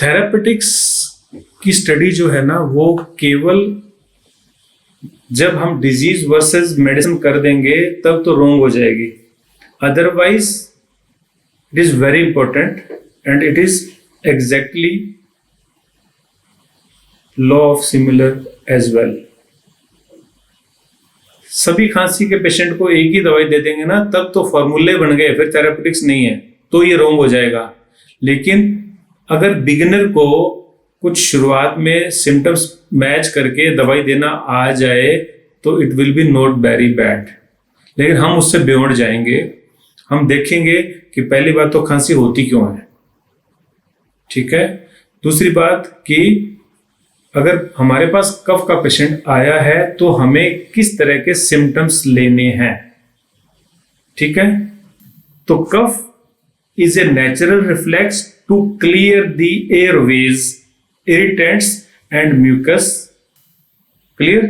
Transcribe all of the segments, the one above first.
Therapeutics की study जो है ना वो केवल जब हम डिजीज वर्सेस मेडिसिन कर देंगे तब तो रोंग हो जाएगी, otherwise it is very important and it is exactly law of similar as well. सभी खांसी के पेशेंट को एक ही दवाई दे देंगे ना तब तो फॉर्मूले बन गए, फिर थेरापेटिक्स नहीं है तो ये रोंग हो जाएगा। लेकिन अगर बिगिनर को कुछ शुरुआत में सिम्टम्स मैच करके दवाई देना आ जाए तो it will be not very bad, लेकिन हम उससे बियॉन्ड जाएंगे। हम देखेंगे कि पहली बात तो खांसी होती क्यों है, ठीक है। दूसरी बात कि अगर हमारे पास कफ का पेशेंट आया है तो हमें किस तरह के सिम्टम्स लेने हैं, ठीक है। तो कफ is a natural reflex to clear the airways, irritants and mucus. Clear,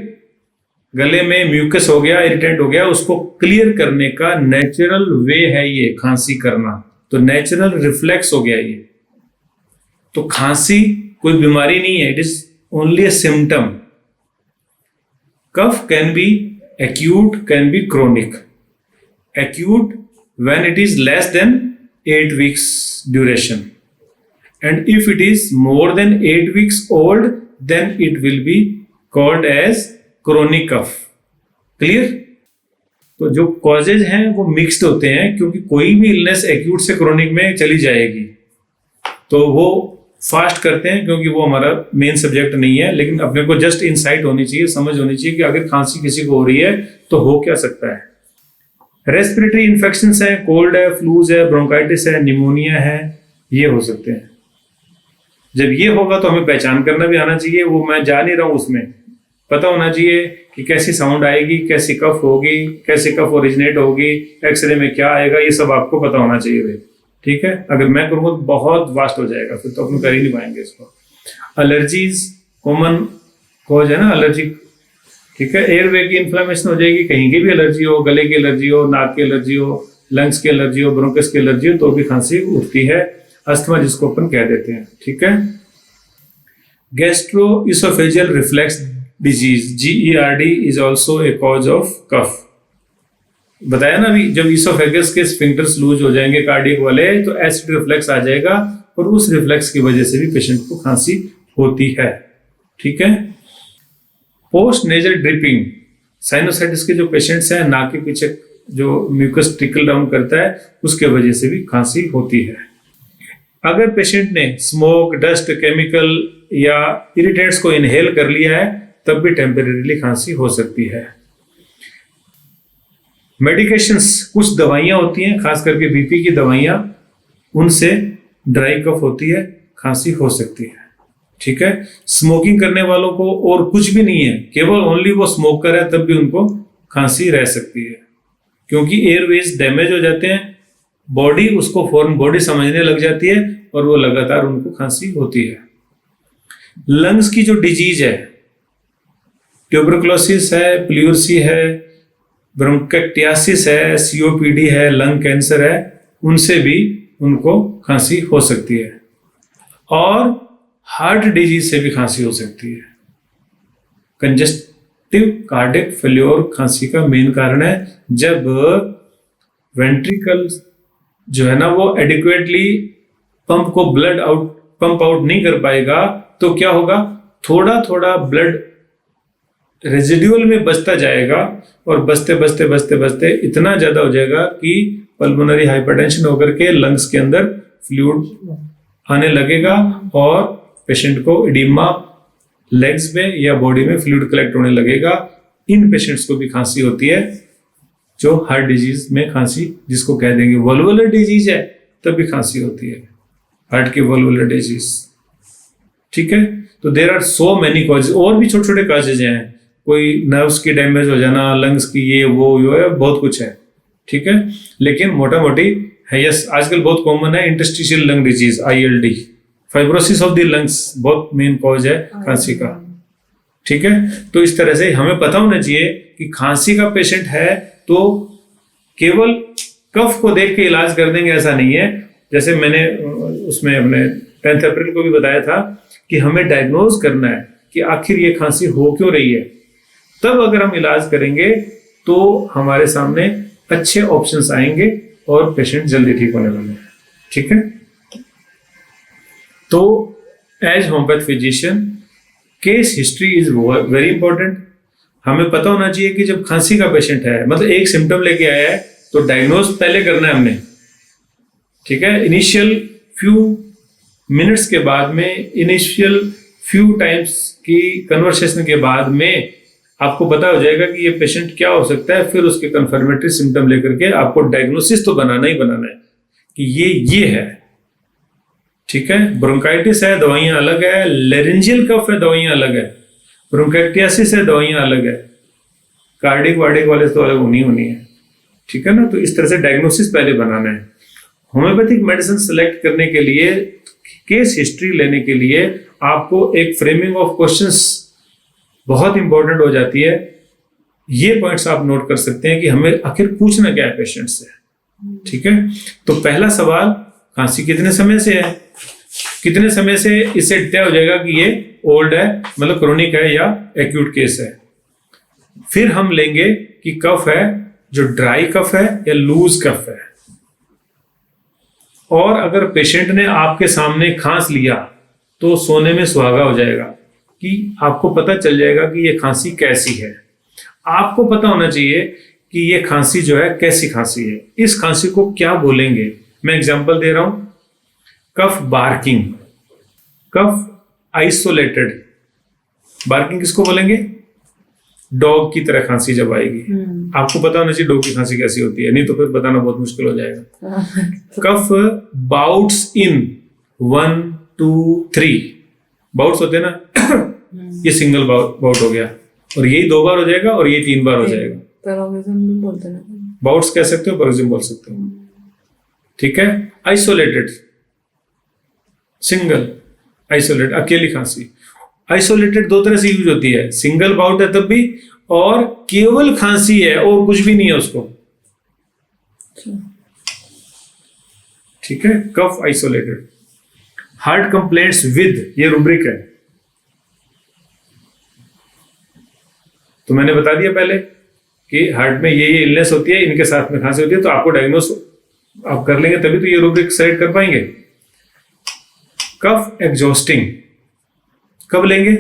गले में म्यूकस हो गया, इरिटेंट हो गया, उसको क्लियर करने का नेचुरल वे है ये खांसी करना, तो नेचुरल रिफ्लेक्स हो गया ये। तो खांसी कोई बीमारी नहीं है, it is only a symptom. Cough can be acute, can be chronic. Acute when it is less than 8 weeks duration, and if it is more than 8 weeks old then it will be called as chronic cough. Clear. तो जो causes हैं वो mixed होते हैं, क्योंकि कोई भी illness acute से क्रोनिक में चली जाएगी तो वो फास्ट करते हैं, क्योंकि वो हमारा मेन सब्जेक्ट नहीं है। लेकिन अपने को जस्ट इनसाइट होनी चाहिए, समझ होनी चाहिए कि अगर खांसी किसी को हो रही है तो हो क्या सकता है। रेस्पिरेटरी इन्फेक्शंस है, कोल्ड है, फ्लूज है, ब्रोंकाइटिस है, निमोनिया है, ये हो सकते हैं। जब ये होगा तो हमें पहचान करना भी आना चाहिए, वो मैं जा नहीं रहा हूं, उसमें पता होना चाहिए कि कैसी साउंड आएगी, कैसी कफ होगी, कैसे कफ ओरिजिनेट होगी, एक्सरे में क्या आएगा, ये सब आपको पता होना चाहिए भाई, ठीक है। अगर मैं करूँगा तो बहुत वास्ट हो जाएगा, फिर तो अपन कर ही नहीं पाएंगे इसको। एलर्जीज कॉमन कॉज है ना, एलर्जी, ठीक है। एयरवे की इन्फ्लेमेशन हो जाएगी, कहीं की भी एलर्जी हो, गले की एलर्जी हो, नाक की एलर्जी हो, लंग्स की एलर्जी हो, ब्रोंकस की एलर्जी हो, तो भी खांसी उठती है। अस्थमा जिसको अपन कह देते हैं, ठीक है। Gastroesophageal reflux disease GERD is also a cause of cough. बताया ना अभी, जब इसोफेगस के स्फिंक्टर्स लूज हो जाएंगे कार्डियक वाले तो एसिड रिफ्लेक्स आ जाएगा, और उस रिफ्लेक्स की वजह से भी पेशेंट को खांसी होती है, ठीक है। पोस्ट नेजल ड्रिपिंग, साइनोसाइटिस के जो पेशेंट्स हैं, नाक के पीछे जो म्यूकस ट्रिकल डाउन करता है, उसके वजह से भी खांसी होती है। अगर पेशेंट ने स्मोक, डस्ट, केमिकल या इरिटेंट्स को इनहेल कर लिया है तब भी टेम्परेरीली खांसी हो सकती है। मेडिकेशंस, कुछ दवाइयां होती हैं, खास करके बीपी की दवाइयां, उनसे ड्राई कफ होती है, खांसी हो सकती है, ठीक है। स्मोकिंग करने वालों को और कुछ भी नहीं है, केवल ओनली वो स्मोक कर रहा है तब भी उनको खांसी रह सकती है, क्योंकि एयरवेज डैमेज हो जाते हैं, बॉडी उसको फौरन बॉडी समझने लग जाती है और वो लगातार उनको खांसी होती है। लंग्स की जो डिजीज है, ट्यूबरकुलोसिस है, प्लूरसी है, ब्रोंकाइटिस है, COPD है, लंग कैंसर है, उनसे भी उनको खांसी हो सकती है। और हार्ट डिजीज से भी खांसी हो सकती है। कंजेस्टिव कार्डियक फेल्योर खांसी का मेन कारण है। जब वेंट्रिकल जो है ना वो एडिक्वेटली पंप आउट नहीं कर पाएगा तो क्या होगा, थोड़ा थोड़ा ब्लड रेजिडुअल में बचता जाएगा, और बचते बचते बचते बचते इतना ज्यादा हो जाएगा कि पल्मोनरी हाइपरटेंशन होकर के लंग्स के अंदर फ्लूइड आने लगेगा और पेशेंट को एडिमा लेग्स में या बॉडी में फ्लूइड कलेक्ट होने लगेगा। इन पेशेंट्स को भी खांसी होती है, जो हार्ट डिजीज में खांसी जिसको कह देंगे वल्वुलर डिजीज है, तब भी खांसी होती है, हार्ट की वल्वुलर डिजीज, ठीक है। तो there are so many causes, और भी छोटे छोटे कॉजेज हैं, कोई नर्व्स की डैमेज हो जाना, लंग्स की ये वो है, बहुत कुछ है, ठीक है। लेकिन मोटा मोटी है, यस, आजकल बहुत कॉमन है interstitial lung disease, ILD, fibrosis of the lungs, बहुत मेन कॉज है खांसी का, ठीक है। तो इस तरह से हमें पता होना चाहिए कि खांसी का पेशेंट है तो केवल कफ को देख के इलाज कर देंगे ऐसा नहीं है। जैसे मैंने उसमें अपने 10 अप्रैल को भी बताया था कि हमें डायग्नोज करना है कि आखिर ये खांसी हो क्यों रही है। तब अगर हम इलाज करेंगे तो हमारे सामने अच्छे ऑप्शंस आएंगे और पेशेंट जल्दी ठीक होने वाले हैं। ठीक है, तो as homeopath physician case history is very important. हमें पता होना चाहिए कि जब खांसी का पेशेंट है, मतलब एक सिम्टम लेके आया है, तो डायग्नोज पहले करना है हमने। ठीक है, इनिशियल फ्यू मिनट्स के बाद में, इनिशियल फ्यू टाइम्स की कन्वर्सेशन के बाद में आपको पता हो जाएगा कि ये पेशेंट क्या हो सकता है। फिर उसके कंफर्मेटरी सिम्टम लेकर के आपको डायग्नोसिस तो बनाना ही बनाना है कि ये है। ठीक है, ब्रोंकाइटिस है, दवाइयां अलग है। लेरिंजियल कफ है, दवाइयां अलग है। ब्रोंकाइटियासिस है, दवाइयां अलग है। कार्डिक वार्डिक वाले तो अलग होनी है। ठीक है ना, तो इस तरह से डायग्नोसिस पहले बनाना है। होम्योपैथिक मेडिसिन सेलेक्ट करने के लिए, केस हिस्ट्री लेने के लिए आपको एक फ्रेमिंग ऑफ क्वेश्चंस बहुत इंपॉर्टेंट हो जाती है। ये पॉइंट्स आप नोट कर सकते हैं कि हमें आखिर पूछना क्या है पेशेंट से। ठीक है, तो पहला सवाल, खांसी कितने समय से है, कितने समय से इससे तय हो जाएगा कि ये ओल्ड है, मतलब क्रोनिक है या एक्यूट केस है। फिर हम लेंगे कि कफ है जो ड्राई कफ है या लूज कफ है। और अगर पेशेंट ने आपके सामने खांस लिया तो सोने में सुहागा हो जाएगा कि आपको पता चल जाएगा कि ये खांसी कैसी है। आपको पता होना चाहिए कि ये खांसी जो है कैसी खांसी है, इस खांसी को क्या बोलेंगे। मैं एग्जांपल दे रहा हूं, कफ बार्किंग, कफ आइसोलेटेड। बार्किंग किसको बोलेंगे? डॉग की तरह खांसी जब आएगी। आपको पता होना चाहिए डॉग की खांसी कैसी होती है, नहीं तो फिर बताना बहुत मुश्किल हो जाएगा। कफ बाउट्स इन 1 2 3 बाउट्स होते हैं ना, ये सिंगल बाउट हो गया, और यही 2 बार हो जाएगा और ये 3 बार हो जाएगा। पैरोक्सिज्म बोलते हैं, बाउट्स कह सकते हो, पैरोक्सिज्म बोल सकते हो। ठीक है, आइसोलेटेड, सिंगल, आइसोलेटेड, अकेली खांसी। आइसोलेटेड 2 तरह से यूज होती है, सिंगल बाउट है तब भी, और केवल खांसी है और कुछ भी नहीं है उसको। ठीक है, कफ आइसोलेटेड। हार्ट कंप्लेंट्स विद, ये रूब्रिक है। तो मैंने बता दिया पहले कि हार्ट में ये इलनेस होती है, इनके साथ में खांसी होती है, तो आपको डायग्नोस आप कर लेंगे तभी तो ये रूब्रिक सेलेक्ट कर पाएंगे। कफ एग्जॉस्टिंग कब लेंगे?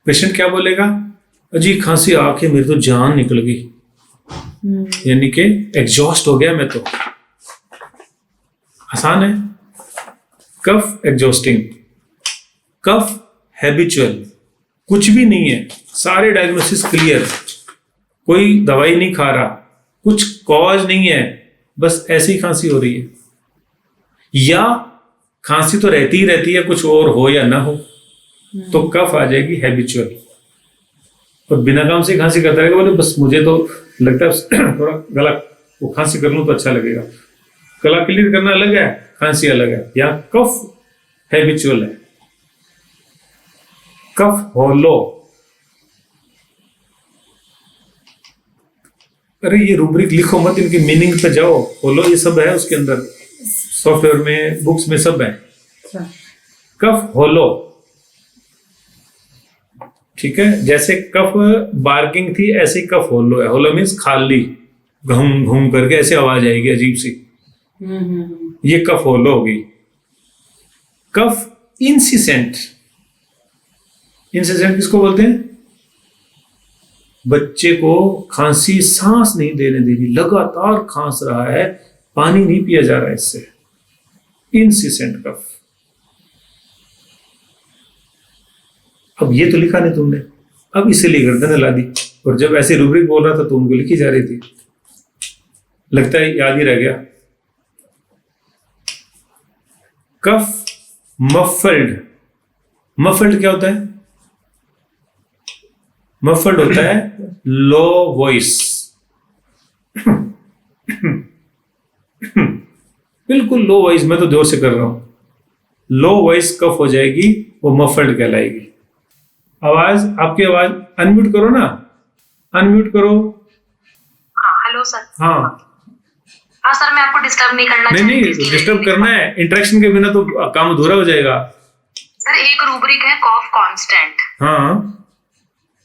पेशेंट क्या बोलेगा? अजी खांसी आके मेरी तो जान निकल गई, यानी कि एग्जॉस्ट हो गया मैं तो। आसान है। कफ एग्जॉस्टिंग। कफ हैबिचुअल, कुछ भी नहीं है, सारे डायग्नोसिस क्लियर, कोई दवाई नहीं खा रहा, कुछ कॉज नहीं है, बस ऐसी खांसी हो रही है। या खांसी तो रहती ही रहती है, कुछ और हो या ना हो, तो कफ आ जाएगी हैबिचुअल। और बिना काम से खांसी करता रहेगा, बोले बस मुझे तो लगता है थोड़ा गला वो खांसी कर लूं तो अच्छा लगेगा। गला क्लियर करना अलग है, खांसी अलग है। या कफ हैबिचुअल है। कफ होलो, अरे ये रूब्रिक लिखो मत, इनकी मीनिंग पे जाओ। होलो ये सब है उसके अंदर, सॉफ्टवेयर में, बुक्स में सब है। कफ होलो, ठीक है, जैसे कफ बार्किंग थी ऐसे ही कफ होलो है। होलो मीन्स खाली, घूम घूम करके ऐसे आवाज आएगी अजीब सी, ये कफ होलो होगी। कफ इंसिसेंट, इंसिसेंट किसको बोलते हैं? बच्चे को खांसी सांस नहीं देने दे रही, लगातार खांस रहा है, पानी नहीं पिया जा रहा है इससे, इंसिसेंट कफ। अब ये तो लिखा नहीं तुमने, अब इसीलिए गर्दन ला दी, और जब ऐसे रूब्रिक बोल रहा था तो उनको लिखी जा रही थी, लगता है याद ही रह गया। कफ मफल्ड, मफल्ड क्या होता है? मफल्ड होता है लो वॉइस, बिल्कुल लो वॉइस, मैं तो जोर से कर रहा हूं, लो वॉइस कफ हो जाएगी, वो मफल्ड कहलाएगी। आवाज, आपकी आवाज अनम्यूट करो ना, अनम्यूट करो। हाँ, हेलो सर। हाँ, हाँ सर, मैं आपको डिस्टर्ब नहीं करना नहीं चाहती नहीं, इसलिए डिस्टर्ब करना है, इंटरेक्शन के बिना तो काम अधूरा हो जाएगा। सर एक रूब्रिक है कॉफ कांस्टेंट, हाँ,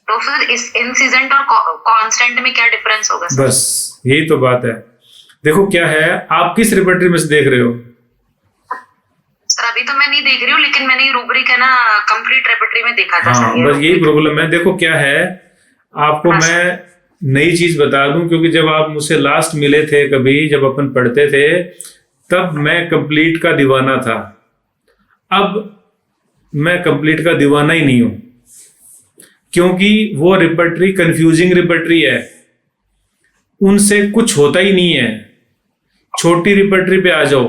तो फिर इस इंसिडेंट और कांस्टेंट में क्या डिफरेंस होगा सर? बस यही तो बात है। देखो क्या है, आप किस रिपर्टरी में से देख रहे हो? सर अभी तो मैं नहीं देख रही हूँ, लेकिन मैंने ये रूब्रिक है ना कंप्लीट रेपर्टरी में देखा था हाँ, सर। ये बस यही rubric। प्रॉब्लम है। देखो क्या है, आपको हाँ, मैं नई चीज बता दूं, क्योंकि जब आप मुझसे लास्ट मिले थे कभी, जब अपन पढ़ते थे, तब मैं कंप्लीट का दीवाना था। अब मैं कंप्लीट का दीवाना ही नहीं हूं, क्योंकि वो रिपर्टरी कंफ्यूजिंग रिपर्टरी है, उनसे कुछ होता ही नहीं है। छोटी रिपर्टरी पे आ जाओ,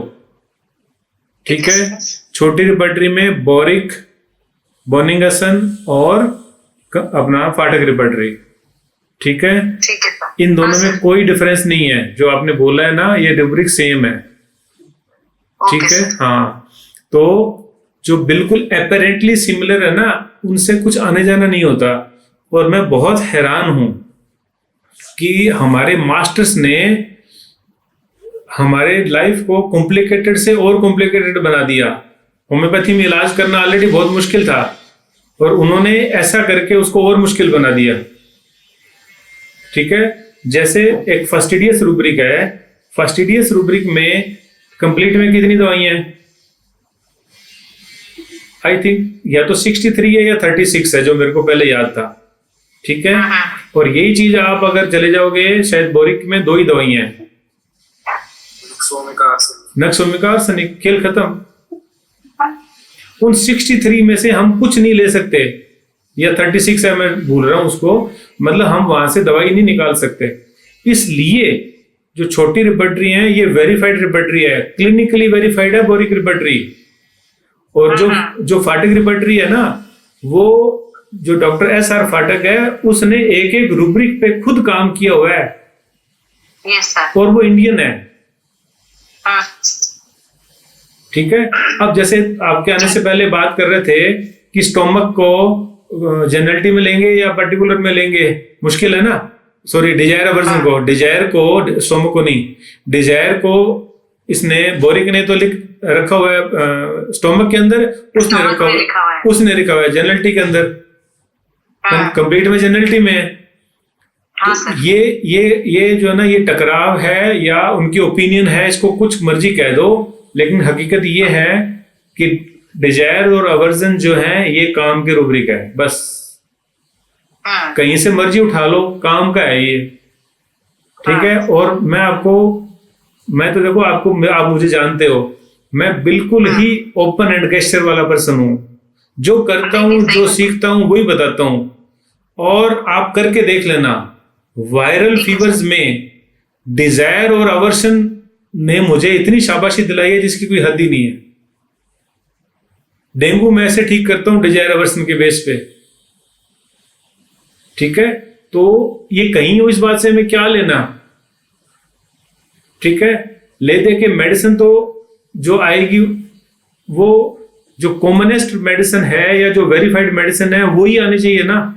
ठीक है? छोटी रिपर्टरी में बोरिक, बोनिंगसन और अपना फाटक रिपर्टरी, ठीक है? ठीक है सर। इन दोनों हाँ, में सर। कोई डिफरेंस नहीं है। जो आपने बोला है ना, ये रूब्रिक सेम है, ठीक ओके है? सर। हाँ, तो जो बिल्कुल अपेरेंटली सिमिलर है ना, उनसे कुछ आने जाना नहीं होता। और मैं बहुत हैरान हूं कि हमारे मास्टर्स ने हमारे लाइफ को कॉम्प्लिकेटेड से और कॉम्प्लिकेटेड बना दिया। होम्योपैथी में इलाज करना ऑलरेडी बहुत मुश्किल था, और उन्होंने ऐसा करके उसको और मुश्किल बना दिया, ठीक है? जैसे एक फस्टिडियस रूब्रिक है, फस्टिडियस रूब्रिक में कंप्लीट में कितनी दवाइयां हैं? आई थिंक या तो 63 है या 36 है, जो मेरे को पहले याद था, ठीक है? और यही चीज आप अगर चले जाओगे, शायद बोरिक में 2 ही दवाइयां हैं, नक्सोमिका और सनिक, खेल खत्म। उन 63 में से हम कुछ नहीं ले सकते, या 36 है, मैं भूल रहा हूं उसको, मतलब हम वहां से दवाई नहीं निकाल सकते। इसलिए जो छोटी रिपर्टरी है, ये वेरीफाइड रिपर्टरी है, क्लिनिकली वेरीफाइड है बोरिक रिपर्टरी। और जो फाटक रिपर्टरी है ना, वो जो डॉक्टर SR फाटक है, उसने एक एक रूब्रिक पे खुद काम किया हुआ है, यस सर। और वो इंडियन है, हाँ, ठीक है? अब जैसे आपके आने से पहले बात कर रहे थे कि स्टोमक को जनरलिटी में लेंगे या पर्टिकुलर में लेंगे, मुश्किल है ना। सॉरी, डिजायर वर्जन को, डिजायर को, स्टोमक को नहीं, डिजायर को इसने, बोरिक ने तो लिख रखा हुआ है स्टोमक के अंदर, उसने Stomach रखा में लिखा हुआ है। उसने लिखा हुआ है जनरलिटी के अंदर, हाँ, कंप्लीट में जनरलिटी में है। हाँ सर। ये जो है ना, ये टकराव है या उनकी ओपिनियन है, इसको कुछ मर्जी कह दो, लेकिन हकीकत ये है कि डिजायर और अवर्जन जो है, ये काम के रूब्रिक है, बस। हाँ, कहीं से मर्जी उठा लो, काम का है ये, ठीक है? और मैं तो देखो, आप मुझे जानते हो, मैं बिल्कुल ही ओपन एंड गेस्चर वाला पर्सन हूं। जो करता हूं, जो सीखता हूं, वही बताता हूं। और आप करके देख लेना, वायरल फीवर्स में डिजायर और अवर्शन ने मुझे इतनी शाबाशी दिलाई है जिसकी कोई हद ही नहीं है। डेंगू मैं ऐसे ठीक करता हूं डिजायर अवर्सन के बेस पे, ठीक है? तो ये कहीं हो, इस बात से हमें क्या लेना, ठीक है? ले दे के मेडिसिन तो जो आएगी, वो जो कॉमनेस्ट मेडिसिन है या जो वेरीफाइड मेडिसिन है, वो ही आनी चाहिए ना।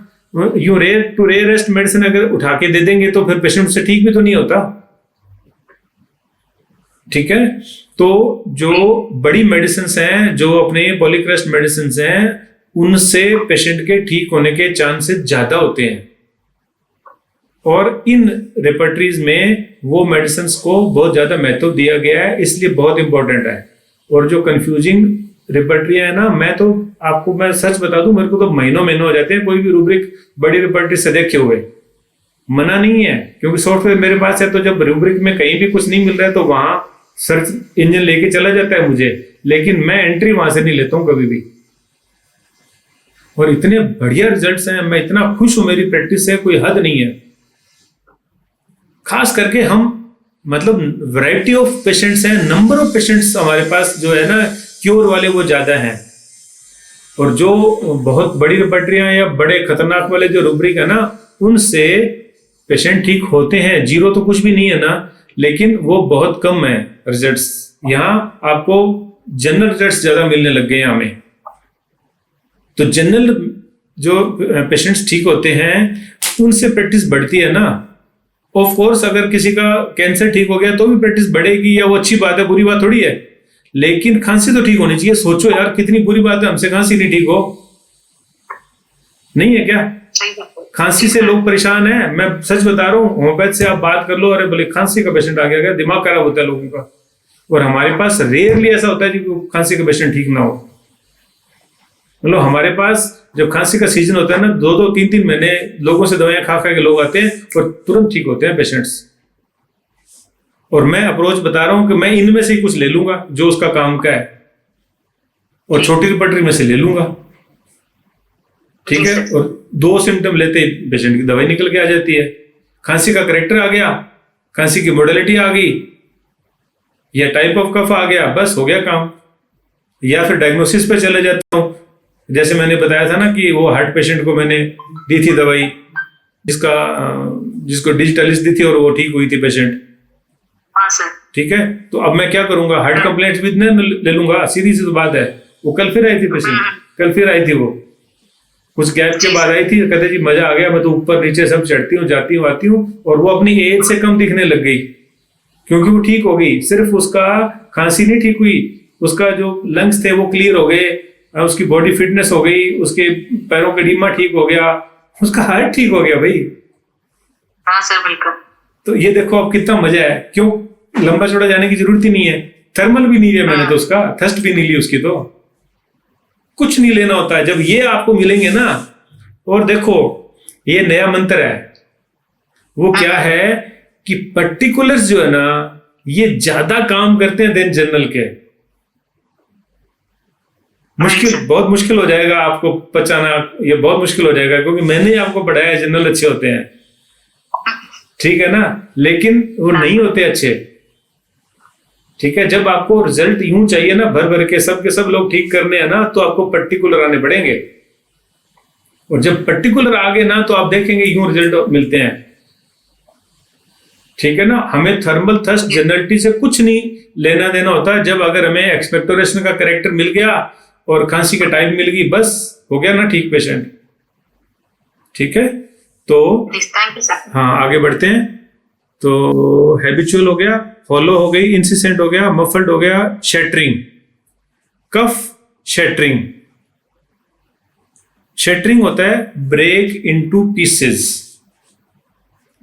You rare to rarest medicine अगर उठा के दे देंगे तो फिर पेशेंट से ठीक भी तो नहीं होता, ठीक है? तो जो बड़ी मेडिसिन हैं, जो अपने पॉलीक्रेस्ट मेडिसिन हैं, उनसे पेशेंट के ठीक होने के चांसेस ज्यादा होते हैं। और इन रिपर्टरीज में वो मेडिसिन को बहुत ज्यादा महत्व दिया गया है, इसलिए बहुत इंपॉर्टेंट है। और जो कंफ्यूजिंग रिपर्टरी है ना, मैं सच बता दूं, मेरे को तो महीनों हो जाते हैं कोई भी रूब्रिक बड़ी रिपर्टरी से देखे हुए। मना नहीं है, क्योंकि सॉफ्टवेयर मेरे पास है, तो जब रूब्रिक में कहीं भी कुछ नहीं मिल रहा है तो वहां सर्च इंजन लेके चला जाता है मुझे, लेकिन मैं एंट्री वहां से नहीं लेता हूं कभी भी। और इतने बढ़िया रिजल्ट्स हैं, मैं इतना खुश हूं मेरी प्रैक्टिस से, कोई हद नहीं है। खास करके हम, मतलब वैरायटी ऑफ पेशेंट्स हैं, नंबर ऑफ पेशेंट्स हमारे पास जो है ना, क्योर वाले वो ज्यादा हैं। और जो बहुत बड़ी रिपर्टरियां या बड़े खतरनाक वाले जो रूब्रिक है ना, उनसे पेशेंट ठीक होते हैं, जीरो तो कुछ भी नहीं है ना, लेकिन वो बहुत कम है रिजल्ट्स। यहाँ आपको जनरल रिजल्ट्स ज्यादा मिलने लग गए हैं हमें। तो जनरल जो पेशेंट्स ठीक होते हैं, उनसे प्रैक्टिस बढ़ती है ना, ऑफ कोर्स अगर किसी का कैंसर ठीक हो गया तो भी प्रैक्टिस बढ़ेगी, या वो अच्छी बात है, बुरी बात थोड़ी है, लेकिन खांसी तो ठीक होनी चाहिए। सोचो यार कितनी बुरी बात है हमसे खांसी नहीं ठीक हो, नहीं है क्या? सही बात है। खांसी से लोग परेशान हैं, मैं सच बता रहा हूँ। होम्योपैथ से आप बात कर लो, अरे बोले खांसी का पेशेंट आ गया, क्या दिमाग खराब होता है लोगों का। और हमारे पास रेयरली ऐसा होता है कि खांसी का पेशेंट ठीक ना हो। मतलब हमारे पास जब खांसी का सीजन होता है ना, 2-3 महीने लोगों से दवाइयां खा खा के लोग आते हैं और तुरंत ठीक होते हैं पेशेंट्स। और मैं अप्रोच बता रहा हूं कि मैं इनमें से ही कुछ ले लूंगा जो उसका काम का है, और छोटी रिपटरी में से ले लूंगा, ठीक है। और 2 सिम्टम लेते ही पेशेंट की दवाई निकल के आ जाती है। खांसी का करेक्टर आ गया, खांसी की मॉडलिटी आ गई, या टाइप ऑफ कफ आ गया, बस हो गया काम। या फिर डायग्नोसिस पे चले जाता हूँ, जैसे मैंने बताया था ना कि वो हार्ट पेशेंट को मैंने दी थी दवाई, जिसको डिजिटलिस दी थी और वो ठीक हुई थी पेशेंट, हाँ सर। ठीक है। तो अब मैं क्या करूंगा, हार्ट कंप्लेंट्स भी ले लूंगा, सीधी सी तो बात है। वो कल फिर आई थी पेशेंट, कल फिर आई थी, वो कुछ गैप के बाद आई थी, कहते जी मजा आ गया, मैं तो ऊपर नीचे सब चढ़ती हूँ, जाती हूँ, आती हूँ। और वो अपनी एज से कम दिखने लग गई, क्योंकि वो ठीक हो गई। सिर्फ उसका खांसी नहीं ठीक हुई, उसका जो लंग्स थे वो क्लियर हो गए, उसकी बॉडी फिटनेस हो गई, उसके पैरों का एडिमा ठीक हो गया, उसका हार्ट ठीक हो गया भाई। हाँ सर बिल्कुल। तो ये देखो अब कितना मजा है, क्यों लंबा चौड़ा जाने की जरूरत ही नहीं है, थर्मल भी नहीं लिया मैंने तो उसका, थर्स्ट भी नहीं ली उसकी, तो कुछ नहीं लेना होता है। जब ये आपको मिलेंगे ना, और देखो ये नया मंत्र है, वो क्या है कि पर्टिकुलर्स जो है ना ये ज्यादा काम करते हैं देन जनरल के। बहुत मुश्किल हो जाएगा आपको पचाना, ये बहुत मुश्किल हो जाएगा, क्योंकि मैंने आपको पढ़ाया जनरल अच्छे होते हैं, ठीक है ना, लेकिन वो नहीं होते अच्छे, ठीक है। जब आपको रिजल्ट यूं चाहिए ना भर भर के सब लोग ठीक करने हैं ना, तो आपको पर्टिकुलर आने पड़ेंगे। और जब पर्टिकुलर आ गए ना, तो आप देखेंगे यूं रिजल्ट मिलते हैं, ठीक है ना। हमें थर्मल थर्स्ट जनरलिटी से कुछ नहीं लेना देना होता है। जब अगर हमें एक्सपेक्टोरेशन का करेक्टर मिल गया और खांसी का टाइप मिल गई, बस हो गया ना ठीक पेशेंट, ठीक है। तो हाँ आगे बढ़ते हैं। तो हैबिचुअल हो गया, फॉलो हो गई, इंसिसेंट हो गया, मफल्ड हो गया, शैटरिंग, कफ शैटरिंग। शैटरिंग होता है ब्रेक इनटू पीसेस,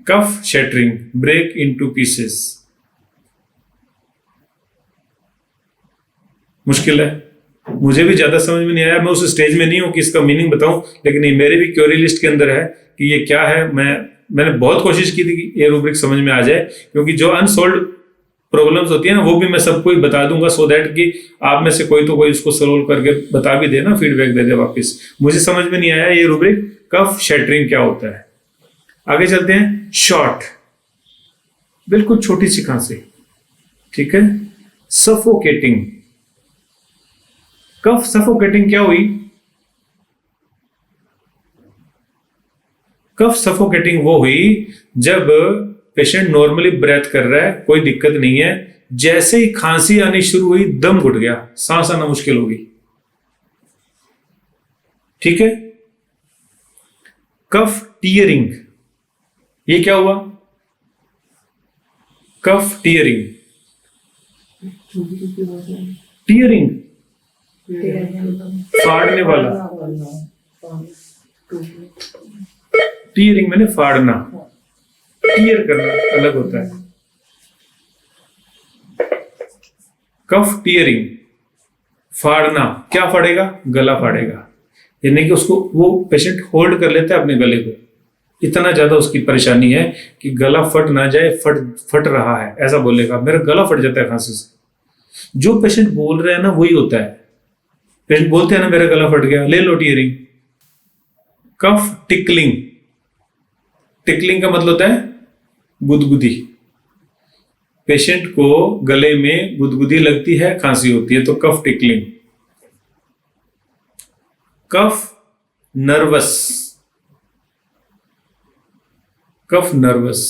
कफ शैटरिंग, ब्रेक इनटू पीसेस। मुश्किल है, मुझे भी ज्यादा समझ में नहीं आया, मैं उस स्टेज में नहीं हूं कि इसका मीनिंग बताऊं, लेकिन ये मेरे भी क्वेरी लिस्ट के अंदर है कि ये क्या है। मैंने बहुत कोशिश की थी कि ये रूब्रिक समझ में आ जाए, क्योंकि जो अनसोल्व प्रॉब्लम्स होती है ना, वो भी मैं सबको ही बता दूंगा, सो दैट कि आप में से कोई तो कोई इसको सोल्व करके बता भी देना, फीडबैक दे दे वापस। मुझे समझ में नहीं आया ये रूब्रिक कफ शैटरिंग क्या होता है। आगे चलते हैं। शॉर्ट, बिल्कुल छोटी सी खांसी, ठीक है। सफोकेटिंग, कफ सफोकेटिंग क्या हुई? कफ सफोकेटिंग वो हुई जब पेशेंट नॉर्मली ब्रेथ कर रहा है, कोई दिक्कत नहीं है, जैसे ही खांसी आनी शुरू हुई दम घुट गया, सांस आना मुश्किल हो गई, ठीक है। कफ टीयरिंग, ये क्या हुआ? कफ टीयरिंग, टीयरिंग फाड़ने वाला, टीयरिंग मैंने फाड़ना, टीयर करना अलग होता है। कफ टीयरिंग, फाड़ना, क्या फाड़ेगा? गला फाड़ेगा, यानी कि उसको वो पेशेंट होल्ड कर लेता है अपने गले को, इतना ज्यादा उसकी परेशानी है कि गला फट ना जाए, फट रहा है ऐसा बोलेगा, मेरा गला फट जाता है खांसी से। जो पेशेंट बोल रहे हैं ना वही होता है, पेशेंट बोलते हैं ना मेरा गला फट गया, ले लो टीयरिंग। कफ टिकलिंग, टिकलिंग का मतलब होता है गुदगुदी, पेशेंट को गले में गुदगुदी लगती है, खांसी होती है, तो कफ टिकलिंग। कफ नर्वस, कफ नर्वस,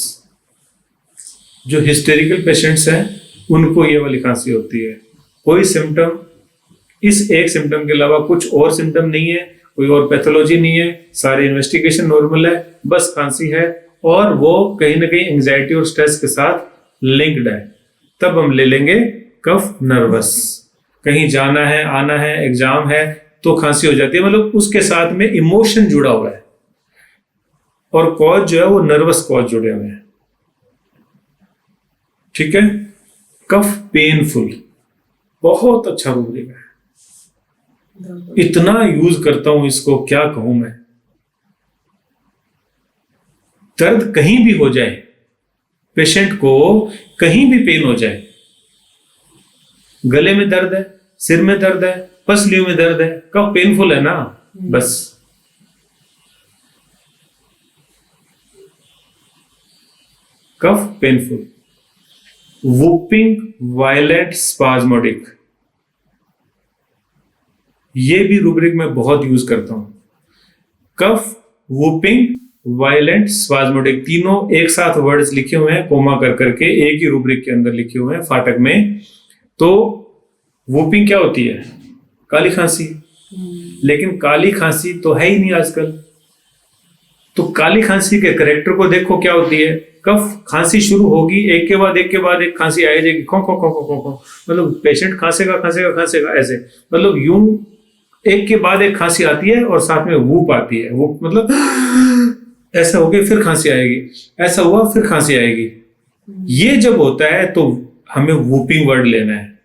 जो हिस्टेरिकल पेशेंट्स हैं उनको ये वाली खांसी होती है। कोई सिम्टम, इस एक सिम्टम के अलावा कुछ और सिम्टम नहीं है, कोई और पैथोलॉजी नहीं है, सारे इन्वेस्टिगेशन नॉर्मल है, बस खांसी है और वो कहीं ना कहीं एंजाइटी और स्ट्रेस के साथ लिंक्ड है, तब हम ले लेंगे कफ नर्वस। कहीं जाना है, आना है, एग्जाम है तो खांसी हो जाती है, मतलब उसके साथ में इमोशन जुड़ा हुआ है और कॉज जो है वो नर्वस कॉज जुड़े हुए हैं। ठीक है। कफ पेनफुल बहुत अच्छा रूब्रिक है, इतना यूज करता हूं इसको, क्या कहूं मैं। दर्द कहीं भी हो जाए, पेशेंट को कहीं भी पेन हो जाए, गले में दर्द है, सिर में दर्द है, पसलियों में दर्द है, कफ पेनफुल है ना, बस कफ पेनफुल। वूपिंग वायलेंट स्पाज्मोडिक, ये भी रूब्रिक में बहुत यूज करता हूं। कफ, वूपिंग, वायलेंट, स्पाज्मोडिक, तीनों एक साथ वर्ड्स लिखे हुए हैं कोमा कर करके, एक ही रूब्रिक के अंदर लिखे हुए हैं फाटक में। तो वूपिंग क्या होती है? काली खांसी। लेकिन काली खांसी तो है ही नहीं आजकल। तो काली खांसी के करेक्टर को देखो क्या होती है। कफ खांसी शुरू होगी, एक के बाद एक खांसी आ जाएगी, खो खो खो खो खो, मतलब पेशेंट खांसेगा खांसेगा खांसेगा ऐसे, मतलब यूं एक के बाद एक खांसी आती है और साथ में वूप आती है। वो मतलब ऐसा हो गया फिर खांसी आएगी, ऐसा हुआ फिर खांसी आएगी। ये जब होता है तो हमें वूपिंग वर्ड लेना है।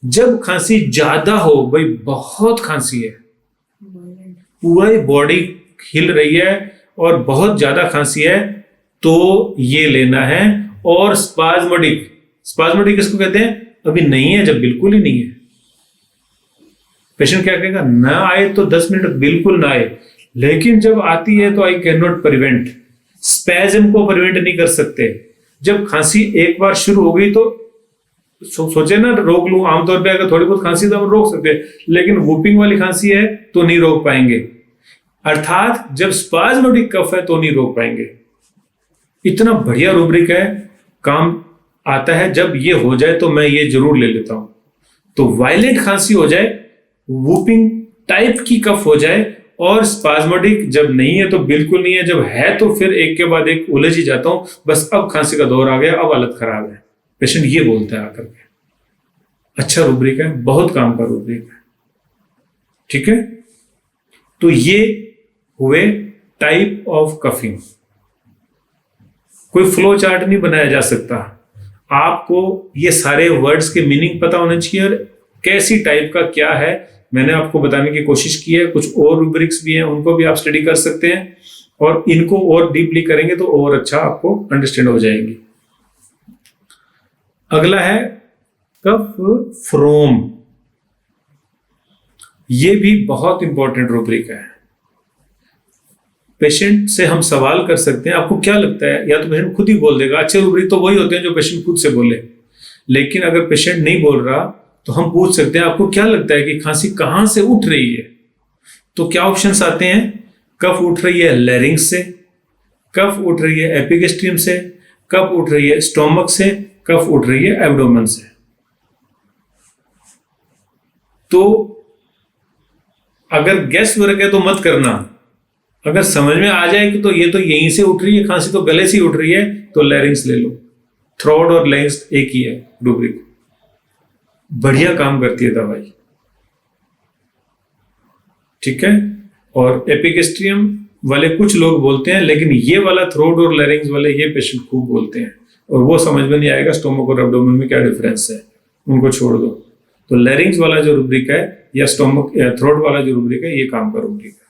जब खांसी ज्यादा हो, भाई बहुत खांसी है, पूरी बॉडी हिल रही है और बहुत ज्यादा खांसी है, तो ये लेना है। और स्पाज्मोडिक, स्पाज्मोडिक किसको कहते हैं? अभी नहीं है, जब बिल्कुल ही नहीं है। पेशेंट क्या कहेगा? ना आए तो 10 मिनट बिल्कुल ना आए, लेकिन जब आती है तो I can not prevent. Spasm को प्रिवेंट नहीं कर सकते। जब खांसी एक बार शुरू हो गई तो सोचे ना रोक लूं, आमतौर पे अगर थोड़ी बहुत खांसी तो हम रोक सकते हैं, लेकिन वूपिंग वाली खांसी है तो नहीं रोक पाएंगे। अर्थात जब स्पाज्मोडिक कफ है तो नहीं रोक पाएंगे। इतना बढ़िया रूब्रिक है, काम आता है। जब ये हो जाए तो मैं ये जरूर ले लेता हूं। तो वायलेंट खांसी हो जाए, वूपिंग टाइप की कफ हो जाए, और स्पाज्मोडिक जब नहीं है तो बिल्कुल नहीं है, जब है तो फिर एक के बाद एक उलझ ही जाता हूं, बस अब खांसी का दौर आ गया, अब हालत खराब है। पेशेंट ये बोलता है आकर के। अच्छा रूब्रिक है, बहुत काम का रूब्रिक है। ठीक है। तो ये हुए टाइप ऑफ कफिंग। कोई फ्लो चार्ट नहीं बनाया जा सकता, आपको ये सारे वर्ड्स के मीनिंग पता होना चाहिए और कैसी टाइप का क्या है मैंने आपको बताने की कोशिश की है। कुछ और रूब्रिक्स भी हैं, उनको भी आप स्टडी कर सकते हैं, और इनको और डीपली करेंगे तो और अच्छा आपको अंडरस्टैंड हो जाएंगी। अगला है कफ फ्रोम। ये भी बहुत इंपॉर्टेंट रूब्रिक है। पेशेंट से हम सवाल कर सकते हैं, आपको क्या लगता है? या तो पेशेंट खुद ही बोल देगा। अच्छे रूब्रिक तो वही होते हैं जो पेशेंट खुद से बोले, लेकिन अगर पेशेंट नहीं बोल रहा तो हम पूछ सकते हैं, आपको क्या लगता है कि खांसी कहां से उठ रही है? तो क्या ऑप्शंस आते हैं? कफ उठ रही है लैरिंक्स से, कफ उठ रही है एपिगेस्ट्रियम से, कफ उठ रही है स्टोमक से, कफ उठ रही है एब्डोमेन से। तो अगर गैस वर्क है तो मत करना, अगर समझ में आ जाए कि तो ये तो यहीं से उठ रही है खांसी, तो गले से उठ रही है, तो लैरिंक्स ले लो। थ्रोट और लैरिंक्स एक ही है रूब्रिक, बढ़िया काम करती है दवाई। ठीक है। और एपिगेस्ट्रियम वाले कुछ लोग बोलते हैं, लेकिन ये वाला थ्रोट और लैरिंक्स वाले ये पेशेंट खूब बोलते हैं, और वो समझ में नहीं आएगा स्टोमक और एब्डोमेन में क्या डिफरेंस है, उनको छोड़ दो। तो लैरिंक्स वाला जो रूब्रिक है या स्टोमक या थ्रोट वाला जो रूब्रिक है, ये काम का रूब्रिक है।